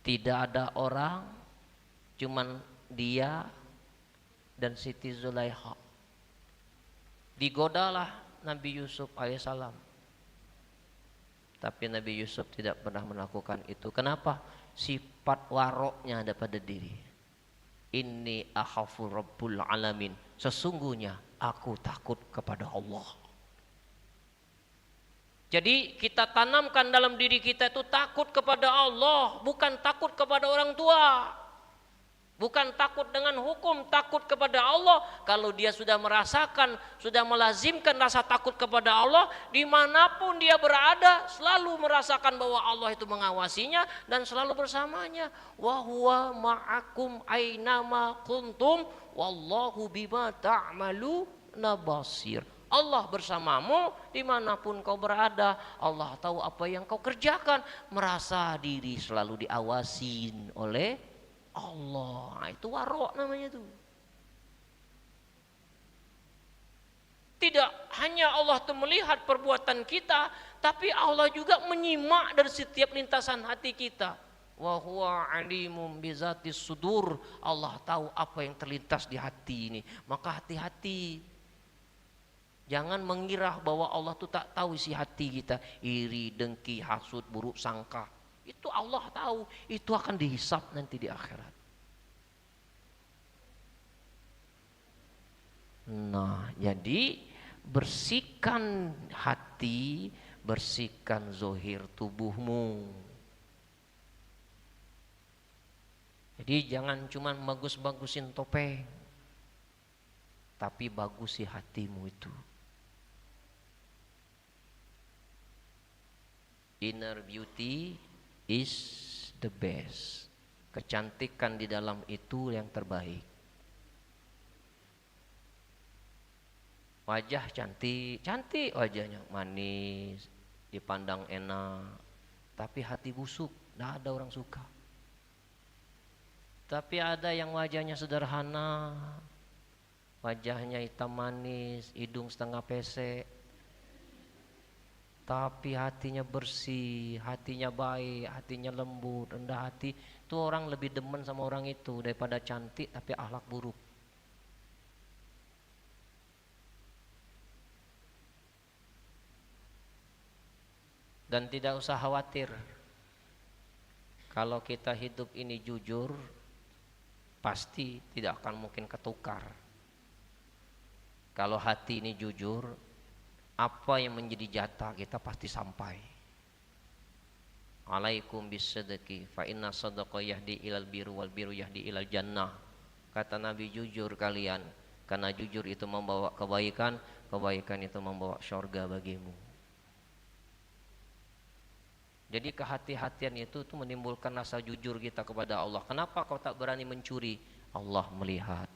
tidak ada orang, cuman dia dan Siti Zulaiha. Digodalah Nabi Yusuf alaihissalam. Tapi Nabi Yusuf tidak pernah melakukan itu. Kenapa? Sifat waroknya ada pada diri. Inni akhafu rabbul alamin. Sesungguhnya aku takut kepada Allah. Jadi kita tanamkan dalam diri kita itu takut kepada Allah, bukan takut kepada orang tua. Bukan takut dengan hukum, takut kepada Allah. Kalau dia sudah merasakan, sudah melazimkan rasa takut kepada Allah, dimanapun dia berada, selalu merasakan bahwa Allah itu mengawasinya dan selalu bersamanya. Wa huwa ma'akum ainama kuntum, wallahu bima ta'maluna basir. Allah bersamamu dimanapun kau berada. Allah tahu apa yang kau kerjakan. Merasa diri selalu diawasin oleh Allah. Nah, itu warok namanya itu. Tidak hanya Allah itu melihat perbuatan kita, tapi Allah juga menyimak dari setiap lintasan hati kita. Wa huwa alimum bizatis sudur. Allah tahu apa yang terlintas di hati ini. Maka hati-hati. Jangan mengira bahwa Allah itu tak tahu isi hati kita. Iri, dengki, hasud, buruk sangka. Itu Allah tahu. Itu akan dihisap nanti di akhirat. Nah, jadi bersihkan hati, bersihkan zohir tubuhmu. Jadi jangan cuma bagus-bagusin topeng, tapi bagusi hatimu itu. Inner beauty is the best. Kecantikan di dalam itu yang terbaik. Wajah cantik, cantik wajahnya, manis, dipandang enak. Tapi hati busuk, tidak ada orang suka. Tapi ada yang wajahnya sederhana, wajahnya hitam manis, hidung setengah pesek. Tapi hatinya bersih, hatinya baik, hatinya lembut, rendah hati. Itu orang lebih demen sama orang itu daripada cantik tapi akhlak buruk. Dan tidak usah khawatir. Kalau kita hidup ini jujur, pasti tidak akan mungkin ketukar. Kalau hati ini jujur, apa yang menjadi jatah kita pasti sampai. alaikum bisidqi fa inna sadqa yahdi ilal birri wal birru yahdi ilal jannah. Kata Nabi, jujur kalian, karena jujur itu membawa kebaikan, kebaikan itu membawa syurga bagimu. Jadi kehati-hatian itu tuh menimbulkan rasa jujur kita kepada Allah. Kenapa kau tak berani mencuri? Allah melihat.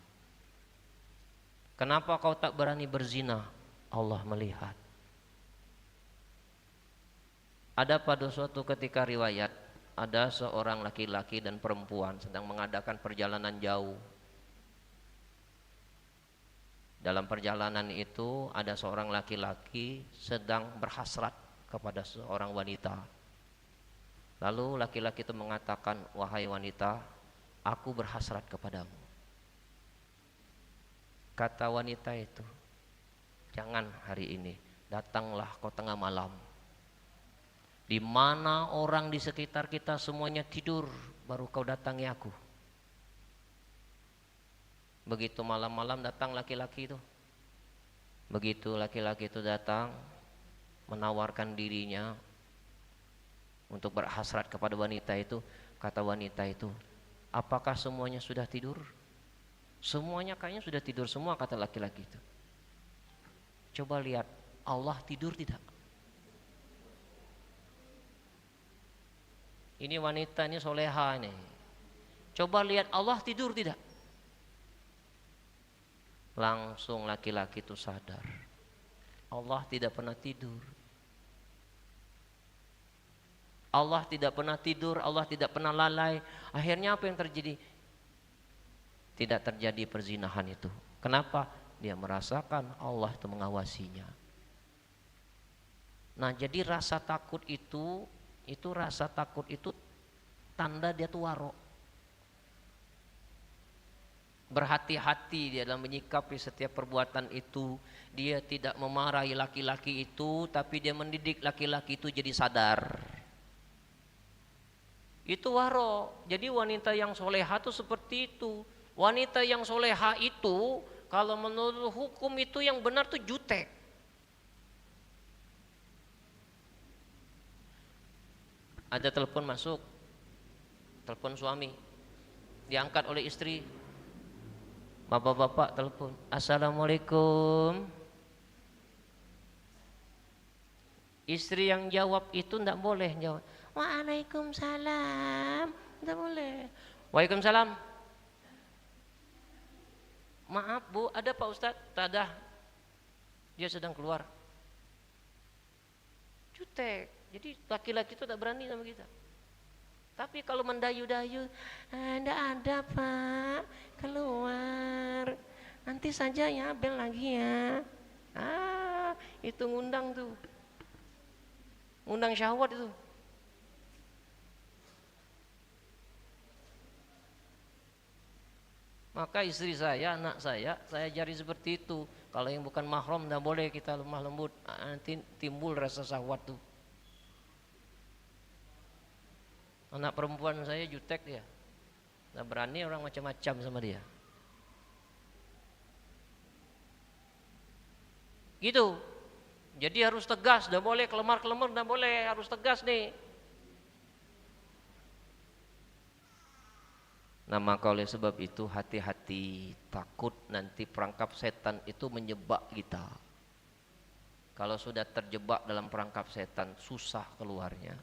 Kenapa kau tak berani berzina? Allah melihat. Ada pada suatu ketika riwayat, ada seorang laki-laki dan perempuan sedang mengadakan perjalanan jauh. Dalam perjalanan itu ada seorang laki-laki sedang berhasrat kepada seorang wanita. Lalu laki-laki itu mengatakan, wahai wanita, aku berhasrat kepadamu. Kata wanita itu, jangan hari ini, datanglah kau tengah malam, di mana orang di sekitar kita semuanya tidur, baru kau datangi aku. Begitu malam-malam datang laki-laki itu. Begitu laki-laki itu datang, menawarkan dirinya untuk berhasrat kepada wanita itu. Kata wanita itu, apakah semuanya sudah tidur? Semuanya kayaknya sudah tidur semua, kata laki-laki itu. Coba lihat, Allah tidur tidak? Ini wanita ini soleha ini. Coba lihat, Allah tidur tidak? Langsung laki-laki itu sadar, Allah tidak pernah tidur. Allah tidak pernah tidur, Allah tidak pernah lalai. Akhirnya apa yang terjadi? Tidak terjadi perzinahan itu. Kenapa? Dia merasakan Allah itu mengawasinya. Nah, jadi rasa takut itu rasa takut itu tanda dia tuh waro. Berhati-hati dia dalam menyikapi setiap perbuatan itu. Dia tidak memarahi laki-laki itu, tapi dia mendidik laki-laki itu jadi sadar. Itu waro. Jadi wanita yang soleha itu seperti itu. Wanita yang soleha itu kalau menurut hukum itu yang benar tuh jutek. Ada telepon masuk, telepon suami, diangkat oleh istri. Bapak-bapak telepon, assalamualaikum. Istri yang jawab itu tidak boleh jawab, waalaikumsalam, tidak boleh. Waalaikumsalam. Maaf bu, ada Pak Ustadz? Tak ada, dia sedang keluar. Jutek. Jadi laki-laki itu tak berani sama kita. Tapi kalau mendayu-dayu, tidak ada Pak, keluar. Nanti saja ya, bel lagi ya. Itu ngundang tuh. Ngundang syahwat itu. Maka istri saya, anak saya ajari seperti itu. Kalau yang bukan mahram tidak boleh kita lemah lembut. Nanti timbul rasa syahwat tuh. Anak perempuan saya jutek dia. Tidak berani orang macam-macam sama dia. Gitu. Jadi harus tegas, tidak boleh kelemar-kelemar, tidak boleh, harus tegas nih. Nah, maka oleh sebab itu hati-hati, takut nanti perangkap setan itu menjebak kita. Kalau sudah terjebak dalam perangkap setan, susah keluarnya.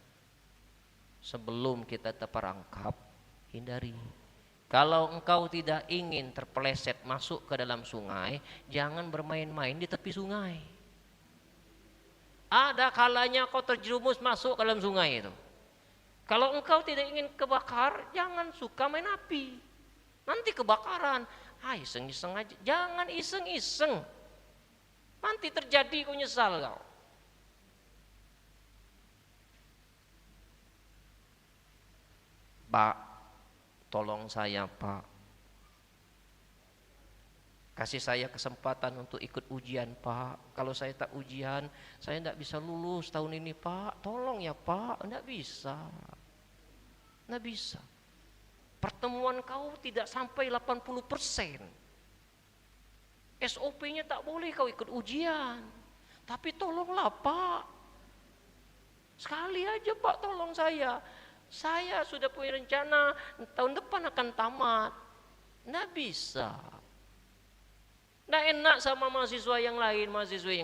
Sebelum kita terperangkap, hindari. Kalau engkau tidak ingin terpeleset masuk ke dalam sungai, jangan bermain-main di tepi sungai. Ada kalanya kau terjerumus masuk ke dalam sungai itu. Kalau engkau tidak ingin kebakar, jangan suka main api. Nanti kebakaran. Iseng-iseng aja. Jangan iseng-iseng. Nanti terjadi kau nyesal kau. Pak, tolong saya Pak, kasih saya kesempatan untuk ikut ujian Pak. Kalau saya tak ujian, saya tidak bisa lulus tahun ini Pak. Tolong ya Pak, tidak bisa. Tidak bisa. Pertemuan kau tidak sampai 80%. SOP-nya tak boleh kau ikut ujian. Tapi tolonglah Pak, Sekali aja Pak tolong saya. Saya sudah punya rencana tahun depan akan tamat. Nggak bisa. Nggak enak sama mahasiswa yang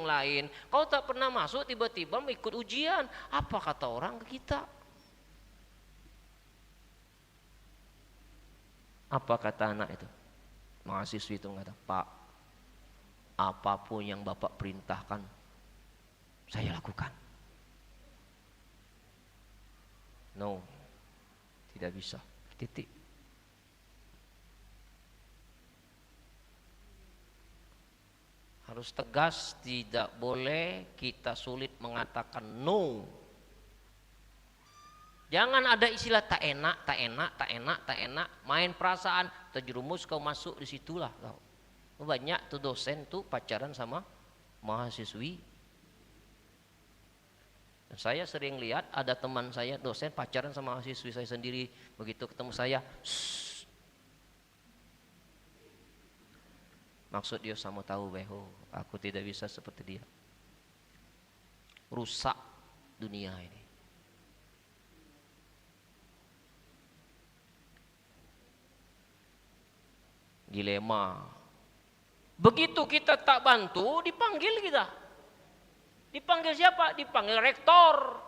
lain. Kau tak pernah masuk tiba-tiba ikut ujian. Apa kata orang ke kita? Apa kata anak itu? Mahasiswi itu mengatakan, Pak, apapun yang Bapak perintahkan, saya lakukan. No, tidak bisa. Titik. Harus tegas, tidak boleh kita sulit mengatakan no. Jangan ada istilah tak enak, main perasaan, terjerumus kau masuk di situlah kau. Banyak tuh dosen tuh pacaran sama mahasiswi. Dan saya sering lihat ada teman saya dosen pacaran sama mahasiswi saya sendiri, begitu ketemu saya, shh. Maksud dia sama tahu beho, aku tidak bisa seperti dia. Rusak dunia ini. Dilema. Begitu kita tak bantu, dipanggil kita. Dipanggil siapa? Dipanggil rektor.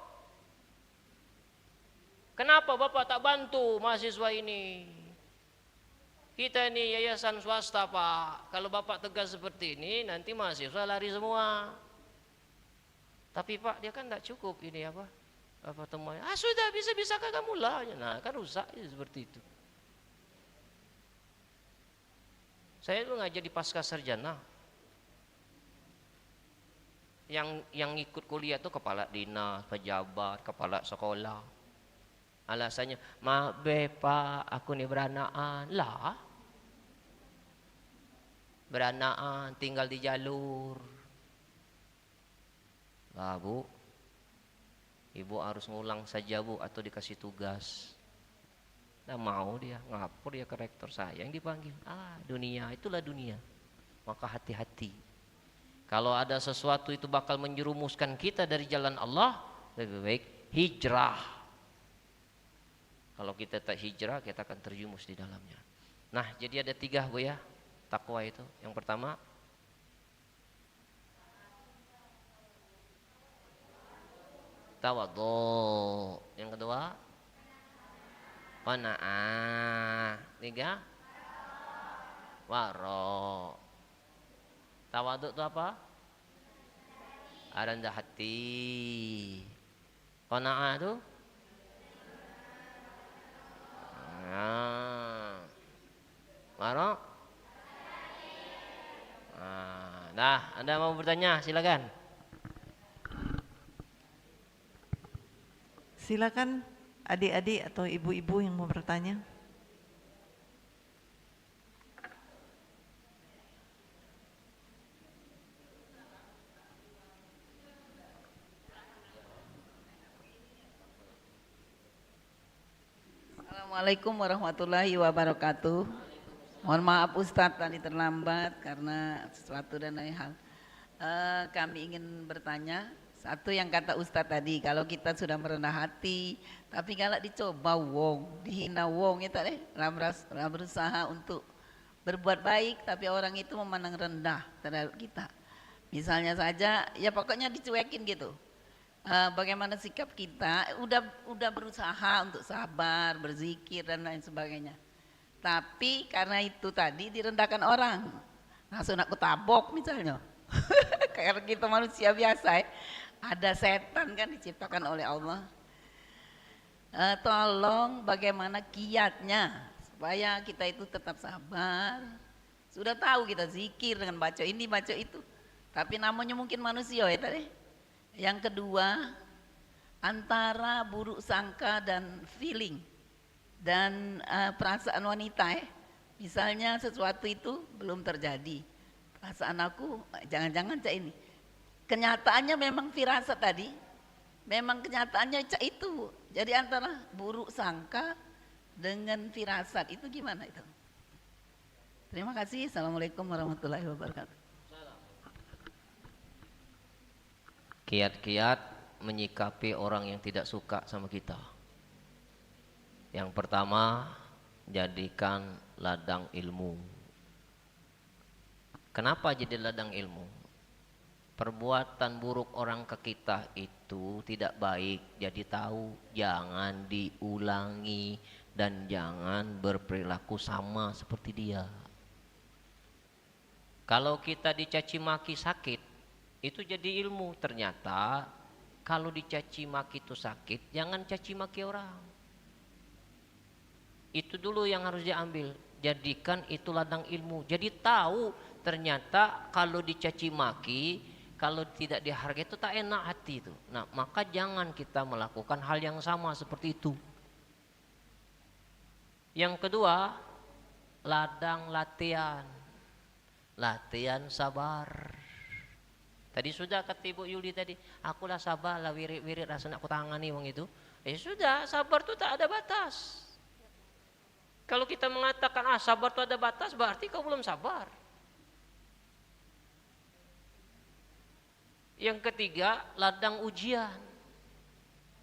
Kenapa Bapak tak bantu mahasiswa ini? Kita ini yayasan swasta Pak. Kalau Bapak tegas seperti ini, nanti mahasiswa lari semua. Tapi Pak, dia kan tak cukup ini apa temuannya. Sudah bisa-bisakah kamu lah. Nah kan rusak ya, seperti itu. Saya itu ngajar di pasca sarjana. Yang ikut kuliah itu kepala dinas, pejabat, kepala sekolah. Alasannya, maaf Pak, aku nih beranaan. Lah, beranaan, tinggal di jalur. Lah Bu, Ibu harus ngulang saja Bu, atau dikasih tugas. Nah mau dia, ngapur dia ke rektor saya yang dipanggil. Dunia, itulah dunia. Maka hati-hati. Kalau ada sesuatu itu bakal menjerumuskan kita dari jalan Allah, lebih baik hijrah. Kalau kita tak hijrah, kita akan terjumus di dalamnya. Nah, jadi ada 3 Bu ya, takwa itu. Yang pertama, tawadhu. Yang kedua, qanaah. 3, waro. Tawadhu itu apa? Rendah hati. Qanaah itu? Waro. Nah, Anda mau bertanya, silakan. Silakan adik-adik atau ibu-ibu yang mau bertanya. Assalamualaikum warahmatullahi wabarakatuh. Mohon maaf Ustadz tadi terlambat karena sesuatu dan lain hal. Kami ingin bertanya, satu yang kata Ustadz tadi, kalau kita sudah merendah hati, tapi kalau dicoba wong, dihina wong, ya tadi, berusaha untuk berbuat baik, tapi orang itu memandang rendah terhadap kita. Misalnya saja, ya pokoknya dicuekin gitu. Bagaimana sikap kita? Udah berusaha untuk sabar, berzikir dan lain sebagainya. Tapi karena itu tadi direndahkan orang, langsung aku tabok misalnya. Karena kita manusia biasa ya. Ada setan kan diciptakan oleh Allah. Tolong bagaimana kiatnya supaya kita itu tetap sabar. Sudah tahu kita zikir dengan baca ini baca itu, tapi namanya mungkin manusia ya tadi. Yang kedua, antara buruk sangka dan feeling dan perasaan wanita ya. Misalnya sesuatu itu belum terjadi, perasaan aku jangan-jangan cak ini. Kenyataannya memang firasat tadi, memang kenyataannya cak itu. Jadi antara buruk sangka dengan firasat itu gimana itu? Terima kasih. Assalamualaikum warahmatullahi wabarakatuh. Kiat-kiat menyikapi orang yang tidak suka sama kita? Yang pertama, jadikan ladang ilmu. Kenapa jadi ladang ilmu? Perbuatan buruk orang ke kita itu tidak baik, jadi tahu, jangan diulangi dan jangan berperilaku sama seperti dia. Kalau kita dicaci maki sakit, itu jadi ilmu. Ternyata kalau dicaci maki itu sakit, jangan caci maki orang. Itu dulu yang harus diambil. Jadikan itu ladang ilmu. Jadi tahu ternyata kalau dicaci maki, kalau tidak dihargai itu tak enak hati itu. Nah, maka jangan kita melakukan hal yang sama seperti itu. Yang kedua, ladang latihan. Latihan sabar. Tadi sudah kata Ibu Yuli tadi, akulah sabar lah wirid-wirid rasa nak kutangani wong itu. Sudah, sabar itu tak ada batas. Kalau kita mengatakan sabar itu ada batas, berarti kau belum sabar. Yang ketiga, ladang ujian.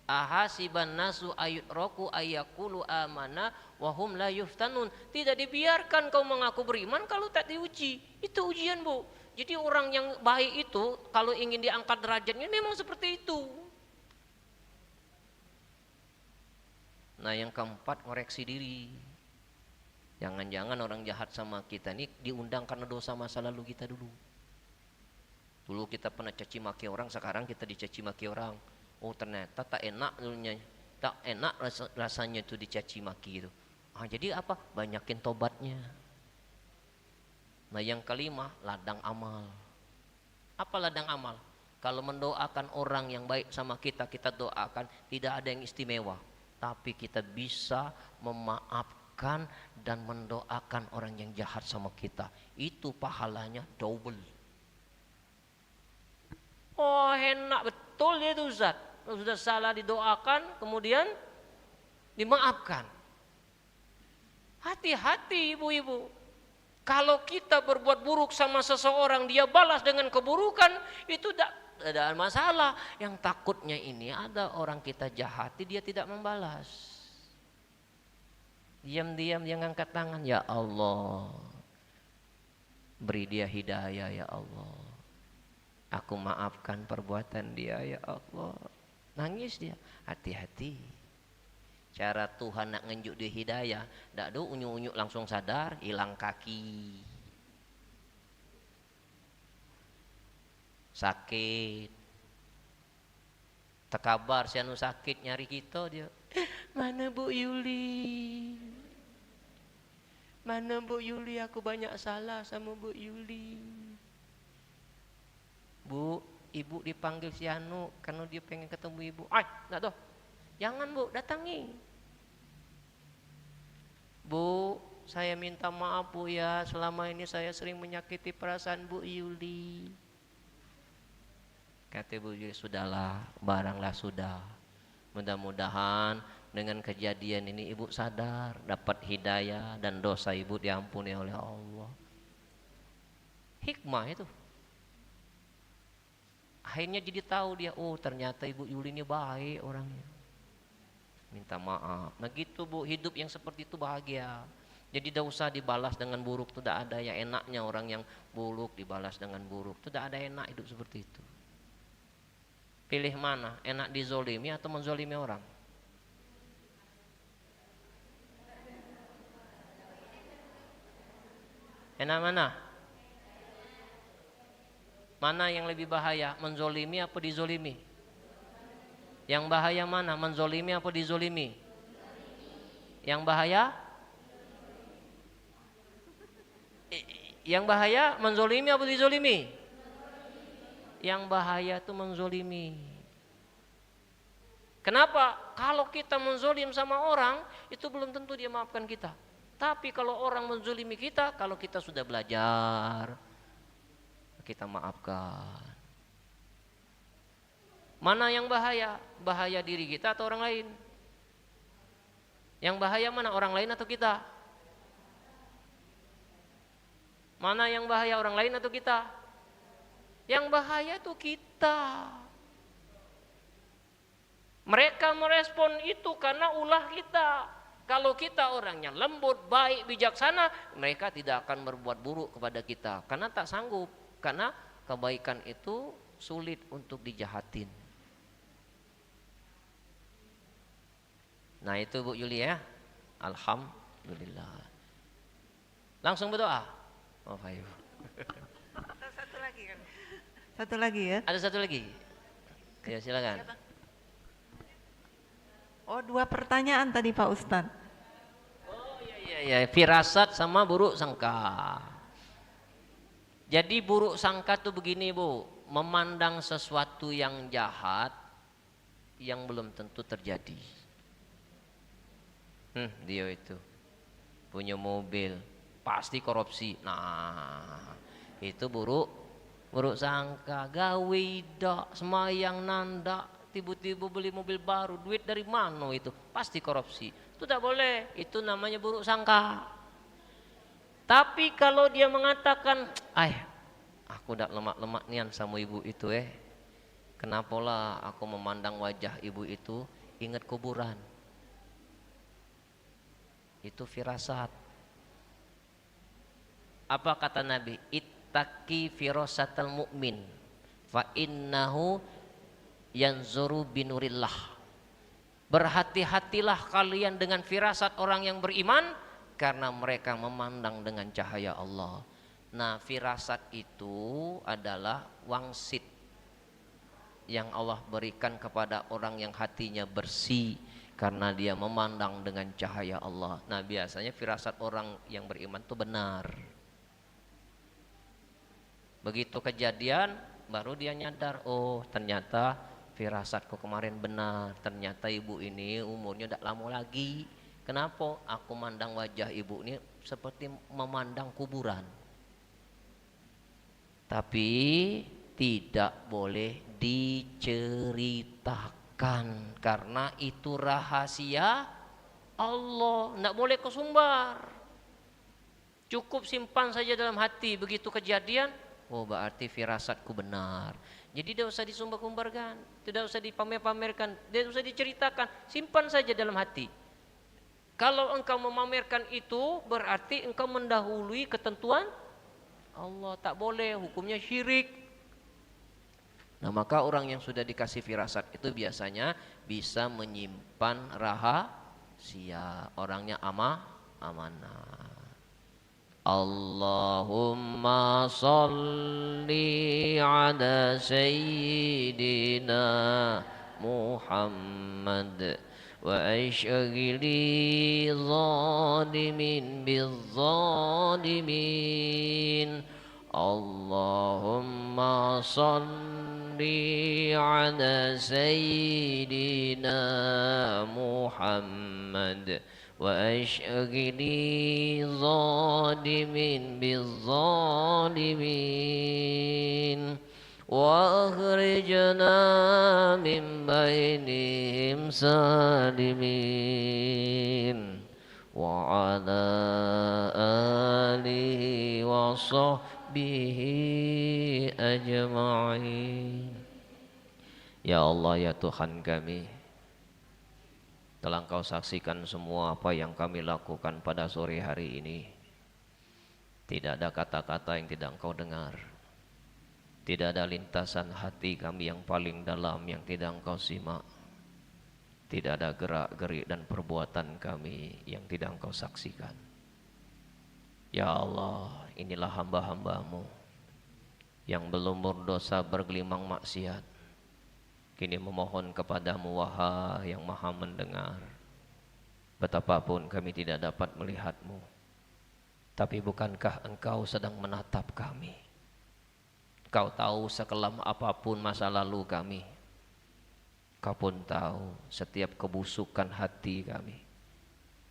Ahasiban nasu ayutraku ayakulu amana wahum la yuftanun. Tidak dibiarkan kau mengaku beriman kalau tak diuji. Itu ujian, Bu. Jadi orang yang baik itu kalau ingin diangkat derajatnya memang seperti itu. Nah, yang keempat, ngoreksi diri. Jangan-jangan orang jahat sama kita ini diundang karena dosa masa lalu kita dulu. Dulu kita pernah caci maki orang, sekarang kita dicaci maki orang. Oh, ternyata tak enak dulunya, tak enak rasanya itu dicaci maki itu. Jadi apa? Banyakin tobatnya. Nah, yang kelima, ladang amal. Apa ladang amal? Kalau mendoakan orang yang baik sama kita, kita doakan, tidak ada yang istimewa. Tapi kita bisa memaafkan dan mendoakan orang yang jahat sama kita. Itu pahalanya double. Oh, enak betul dia itu Ustaz. Sudah salah didoakan, kemudian dimaafkan. Hati-hati ibu-ibu. Kalau kita berbuat buruk sama seseorang, dia balas dengan keburukan, itu tidak ada masalah. Yang takutnya ini ada orang kita jahati, dia tidak membalas. Diam-diam dia ngangkat tangan, ya Allah, beri dia hidayah ya Allah. Aku maafkan perbuatan dia ya Allah. Nangis dia. Hati-hati. Cara Tuhan nak ngenjuk dia hidayah, dak do unyuk-unyuk langsung sadar, hilang kaki. Sakit. Tekabar si anu sakit nyari kita dia. Mana Bu Yuli? Mana Bu Yuli? Aku banyak salah sama Bu Yuli. Bu, ibu dipanggil si anu karena dia pengen ketemu ibu. Enggak toh. Jangan Bu, datangi. Bu, saya minta maaf Bu ya, selama ini saya sering menyakiti perasaan Bu Yuli. Kata Bu Yuli, sudahlah, baranglah sudah. Mudah-mudahan dengan kejadian ini ibu sadar, dapat hidayah dan dosa ibu diampuni oleh Allah. Hikmah itu. Akhirnya jadi tahu dia, oh ternyata Ibu Yuli ini baik orangnya. Minta maaf. Nah gitu Bu, hidup yang seperti itu bahagia. Jadi tidak usah dibalas dengan buruk, tidak ada yang enaknya orang yang buruk dibalas dengan buruk. Tidak ada enak hidup seperti itu. Pilih mana, enak dizolimi atau menzolimi orang? Enak mana? Mana yang lebih bahaya, menzolimi apa dizolimi? Yang bahaya mana, menzolimi apa dizolimi? Yang bahaya? Yang bahaya menzolimi apa dizolimi? Yang bahaya itu menzolimi. Kenapa? Kalau kita menzolim sama orang, itu belum tentu dia maafkan kita. Tapi kalau orang menzolimi kita, kalau kita sudah belajar, kita maafkan. Mana yang bahaya? Bahaya diri kita atau orang lain? Yang bahaya mana, orang lain atau kita? Mana yang bahaya, orang lain atau kita? Yang bahaya itu kita. Mereka merespon itu karena ulah kita. Kalau kita orangnya lembut, baik, bijaksana, mereka tidak akan berbuat buruk kepada kita karena tak sanggup. Karena kebaikan itu sulit untuk dijahatin. Nah itu Bu Yuli ya. Alhamdulillah. Langsung berdoa. Oh ayo. Satu lagi kan? Satu lagi ya? Ada satu lagi. Ya silakan. Oh 2 pertanyaan tadi Pak Ustadz. Oh iya, firasat sama buruk sangka. Jadi buruk sangka tuh begini Bu, memandang sesuatu yang jahat yang belum tentu terjadi. Dia itu punya mobil, pasti korupsi. Nah, itu buruk sangka. Gawe dak, semayang nanda, tiba-tiba beli mobil baru, duit dari mana itu? Pasti korupsi. Itu tak boleh, itu namanya buruk sangka. Tapi kalau dia mengatakan, aku dak lemak-lemak nian sama ibu itu kenapalah aku memandang wajah ibu itu ingat kuburan. Itu firasat. Apa kata Nabi? Ittaqi firasatal mu'min fa innahu yanzuru binurillah. Berhati-hatilah kalian dengan firasat orang yang beriman karena mereka memandang dengan cahaya Allah. Nah, firasat itu adalah wangsit yang Allah berikan kepada orang yang hatinya bersih karena dia memandang dengan cahaya Allah. Nah, biasanya firasat orang yang beriman itu benar. Begitu kejadian baru dia nyadar, oh ternyata firasatku kemarin benar. Ternyata ibu ini umurnya tidak lama lagi. Kenapa? Aku mandang wajah ibu ini seperti memandang kuburan. Tapi tidak boleh diceritakan karena itu rahasia Allah. Tidak boleh kesumbar. Cukup simpan saja dalam hati. Begitu kejadian, oh berarti firasatku benar. Jadi tidak usah disumbar-kumbarkan, tidak usah dipamer-pamerkan, tidak usah diceritakan, simpan saja dalam hati. Kalau engkau memamerkan itu berarti engkau mendahului ketentuan Allah, tak boleh, hukumnya syirik. Nah, maka orang yang sudah dikasih firasat itu biasanya bisa menyimpan rahasia, orangnya amanah. Allahumma salli ala sayyidina Muhammad wa ashghili zalimin bizzalimin. Allahumma salli ala sayyidina Muhammad wa ashghili zalimin bizzalimin wa akhrijna min bainihim salimin wa ala alihi wa sahbihi ajma'in. Ya Allah, ya Tuhan kami, telah Engkau saksikan semua apa yang kami lakukan pada sore hari ini. Tidak ada kata-kata yang tidak Engkau dengar. Tidak ada lintasan hati kami yang paling dalam yang tidak Engkau simak. Tidak ada gerak-gerik dan perbuatan kami yang tidak Engkau saksikan. Ya Allah, inilah hamba-hamba-Mu yang belum berdosa bergelimang maksiat. Kini memohon kepadamu, wahai yang maha mendengar. Betapapun kami tidak dapat melihatmu, tapi bukankah Engkau sedang menatap kami? Kau tahu sekelam apapun masa lalu kami. Kau pun tahu setiap kebusukan hati kami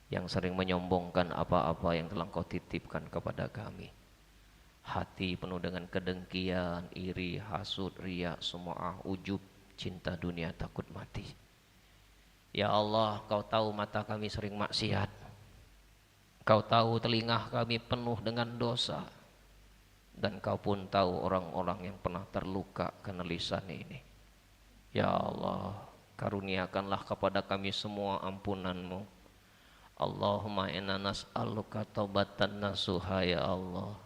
yang sering menyombongkan apa-apa yang telah Kau titipkan kepada kami. Hati penuh dengan kedengkian, iri, hasud, riya, sum'ah, ujub, cinta dunia, takut mati. Ya Allah, Kau tahu mata kami sering maksiat. Kau tahu telinga kami penuh dengan dosa. Dan Kau pun tahu orang-orang yang pernah terluka karena lisan ini. Ya Allah, karuniakanlah kepada kami semua ampunan-Mu. Allahumma inna nas'aluka taubatan nasuha ya Allah,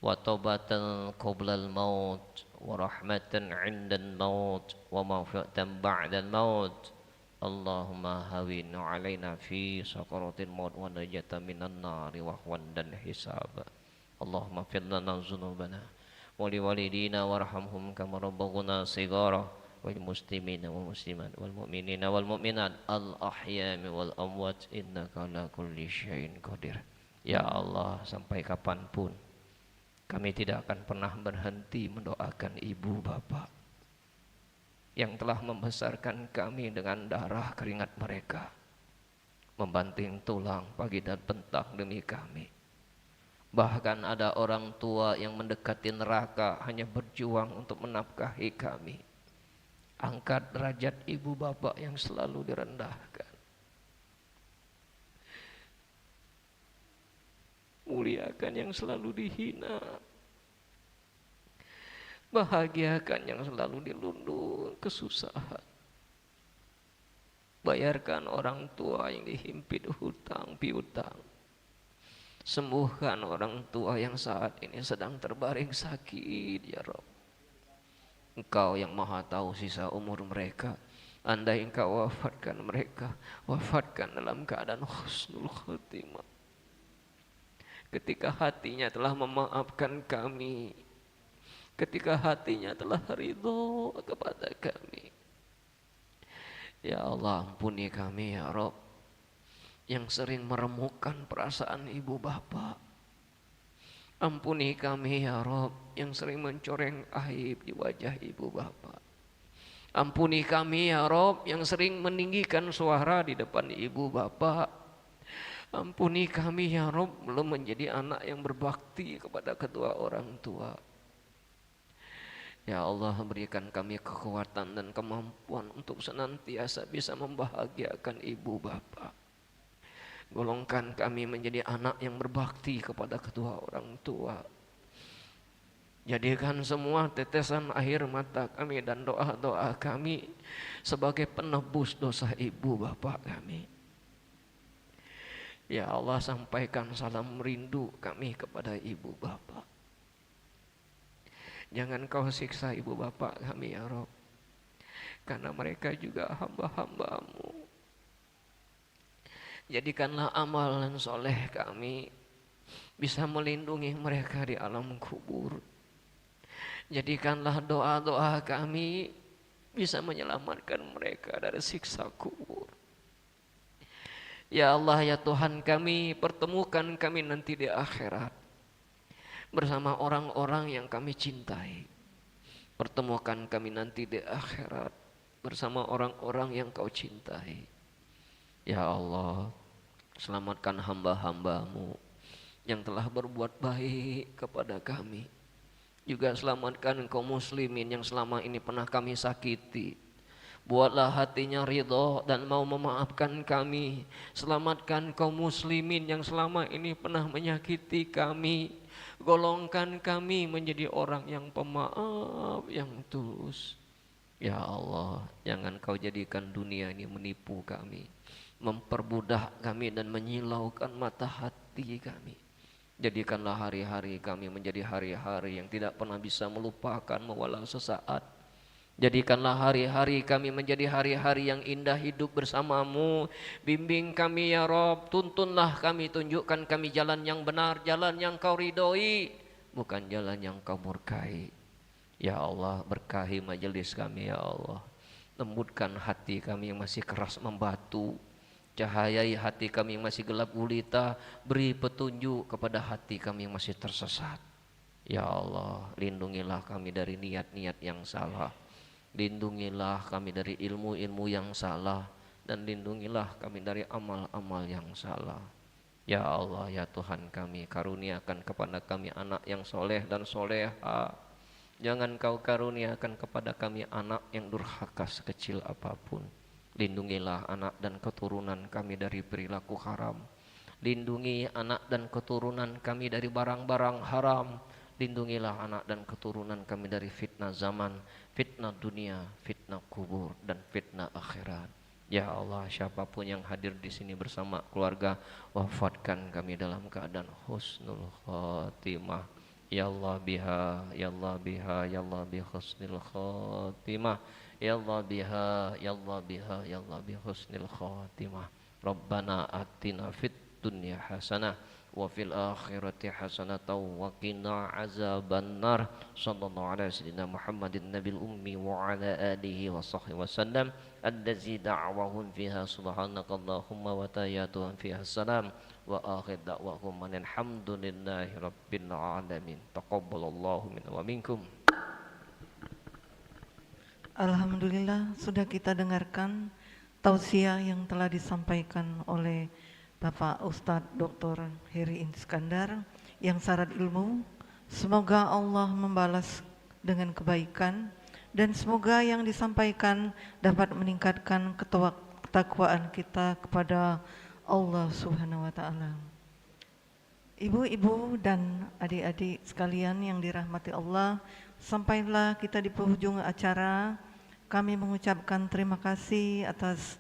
wa taubatan qoblal maut, wa rahmatan 'indan maut, wa maghfiratan ba'dal maut. Allahumma hawin 'alaina fi sakaratil maut wa najatan minan nari wa ahwan dan hisab. Allahumma fir lana dzunubana wa liwalidina warhamhum kama rabbuna shighara wal muslimina wal muslimat wal mu'minina wal mu'minat al ahya'i wal amwat innaka ala kulli syai'in qadir. Ya Allah, sampai kapanpun kami tidak akan pernah berhenti mendoakan ibu bapak yang telah membesarkan kami dengan darah keringat mereka, membanting tulang pagi dan petang demi kami. Bahkan ada orang tua yang mendekati neraka hanya berjuang untuk menafkahi kami. Angkat derajat ibu bapak yang selalu direndahkan. Muliakan yang selalu dihina. Bahagiakan yang selalu dilundung kesusahan. Bayarkan orang tua yang dihimpit hutang piutang. Sembuhkan orang tua yang saat ini sedang terbaring sakit ya Rabb. Engkau yang maha tahu sisa umur mereka. Andai Engkau wafatkan mereka, wafatkan dalam keadaan husnul khatimah. Ketika hatinya telah memaafkan kami, ketika hatinya telah ridho kepada kami. Ya Allah, ampuni kami ya Rabb, yang sering meremukkan perasaan ibu bapak. Ampuni kami ya Rabb, yang sering mencoreng aib di wajah ibu bapak. Ampuni kami ya Rabb, yang sering meninggikan suara di depan ibu bapak. Ampuni kami ya Rabb, belum menjadi anak yang berbakti kepada kedua orang tua. Ya Allah, berikan kami kekuatan dan kemampuan untuk senantiasa bisa membahagiakan ibu bapak. Golongkan kami menjadi anak yang berbakti kepada kedua orang tua. Jadikan semua tetesan air mata kami dan doa-doa kami sebagai penebus dosa ibu bapak kami. Ya Allah, sampaikan salam rindu kami kepada ibu bapak. Jangan Kau siksa ibu bapak kami ya Rabb, karena mereka juga hamba-hamba-Mu. Jadikanlah amalan soleh kami bisa melindungi mereka di alam kubur. Jadikanlah doa-doa kami bisa menyelamatkan mereka dari siksa kubur. Ya Allah, ya Tuhan kami, pertemukan kami nanti di akhirat bersama orang-orang yang kami cintai. Pertemukan kami nanti di akhirat bersama orang-orang yang Kau cintai. Ya Allah, selamatkan hamba-hamba-Mu yang telah berbuat baik kepada kami. Juga selamatkan kaum muslimin yang selama ini pernah kami sakiti. Buatlah hatinya ridho dan mau memaafkan kami. Selamatkan kaum muslimin yang selama ini pernah menyakiti kami. Golongkan kami menjadi orang yang pemaaf, yang tulus. Ya Allah, jangan Kau jadikan dunia ini menipu kami, memperbudak kami dan menyilaukan mata hati kami. Jadikanlah hari-hari kami menjadi hari-hari yang tidak pernah bisa melupakan walau sesaat. Jadikanlah hari-hari kami menjadi hari-hari yang indah hidup bersama-Mu. Bimbing kami ya Rabb, tuntunlah kami, tunjukkan kami jalan yang benar, jalan yang Kau ridhoi, bukan jalan yang Kau murkai. Ya Allah, berkahi majelis kami ya Allah. Lembutkan hati kami yang masih keras membatu. Cahayai hati kami yang masih gelap gulita. Beri petunjuk kepada hati kami yang masih tersesat. Ya Allah, lindungilah kami dari niat-niat yang salah. Lindungilah kami dari ilmu-ilmu yang salah. Dan lindungilah kami dari amal-amal yang salah. Ya Allah, ya Tuhan kami, karuniakan kepada kami anak yang soleh dan soleha. Jangan Kau karuniakan kepada kami anak yang durhaka sekecil apapun. Lindungilah anak dan keturunan kami dari perilaku haram. Lindungi anak dan keturunan kami dari barang-barang haram. Lindungilah anak dan keturunan kami dari fitnah zaman, fitnah dunia, fitnah kubur, dan fitnah akhirat. Ya Allah, siapapun yang hadir di sini bersama keluarga, wafatkan kami dalam keadaan husnul khatimah. Ya Allah biha, ya Allah biha, ya Allah bi husnil khatimah. Ya Allah biha, ya Allah biha, ya Allah bi husnil khatimah. Rabbana atina fit dunya hasanah wa fil akhirati hasanatan wa qina azabannar. Sallallahu ala sayyidina Muhammadin nabil ummi wa ala alihi wa sahbihi wasallam allazi da'wahum fiha subhanakallahumma wa tayyatuhum fiha salam wa akhir da'wahum alhamdulillahi rabbil alamin. Taqabbalallahu minna wa minkum. Alhamdulillah, sudah kita dengarkan tausiah yang telah disampaikan oleh Bapak Ustadz Dr. Heri Iskandar yang syarat ilmu. Semoga Allah membalas dengan kebaikan dan semoga yang disampaikan dapat meningkatkan ketakwaan kita kepada Allah Subhanahu wa taala. Ibu-ibu dan adik-adik sekalian yang dirahmati Allah, sampailah kita di penghujung acara. Kami mengucapkan terima kasih atas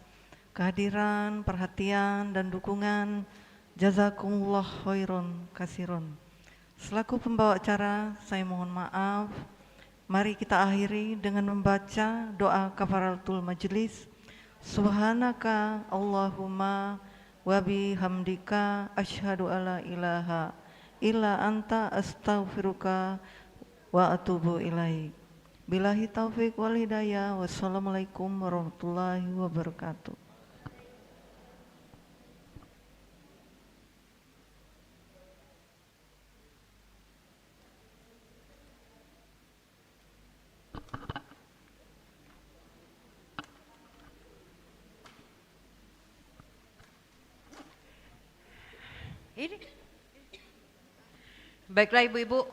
kehadiran, perhatian, dan dukungan. Jazakumullah khairan kasiron. Selaku pembawa acara, saya mohon maaf. Mari kita akhiri dengan membaca doa kafaratul majlis. Subhanaka Allahumma wa bihamdika asyhadu alla ilaha illa anta astaghfiruka wa atubu ilaik. Billahi taufik wal hidayah. Wassalamualaikum warahmatullahi wabarakatuh. Ini. Baiklah ibu-ibu,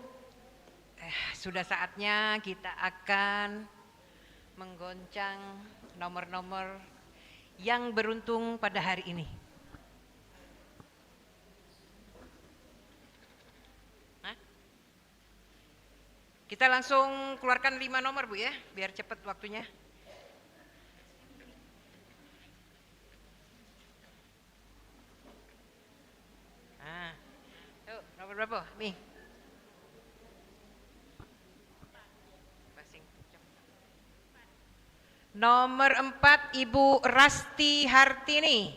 sudah saatnya kita akan menggoncang nomor-nomor yang beruntung pada hari ini. Kita langsung keluarkan 5 nomor Bu ya, biar cepat waktunya. Yuk, nomor berapa? Mi. Nomor 4 Ibu Rasti Hartini.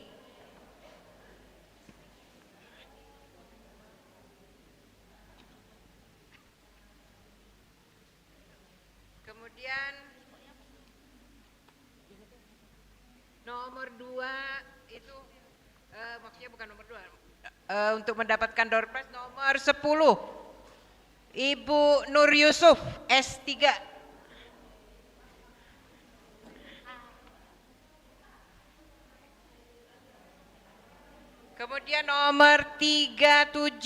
Kemudian nomor 2 itu maksudnya bukan nomor 2. Untuk mendapatkan door prize nomor 10 Ibu Nur Yusuf S3. Kemudian nomor 37.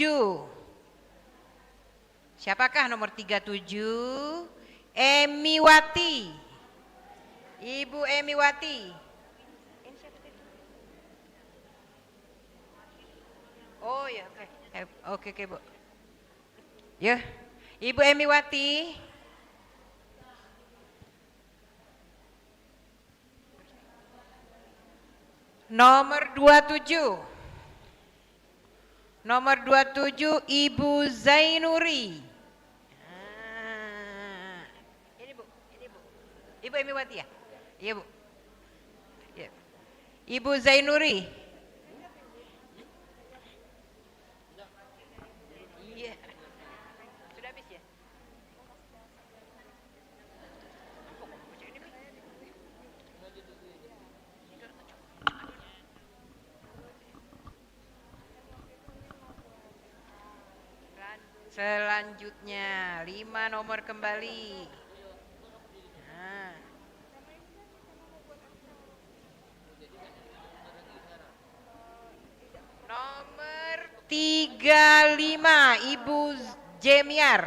Siapakah nomor 37? Emiwati. Ibu Emiwati. Oh ya, oke Bu. Ya, Ibu Emiwati. Nomor 27. Nomor 27 Ibu Zainuri. Ini Bu. Ibu Emiwati ya? Iya Bu. Ya. Ibu Zainuri. Iya. Sudah habis ya? Selanjutnya 5 nomor kembali. Nomor 35 Ibu Jemiar.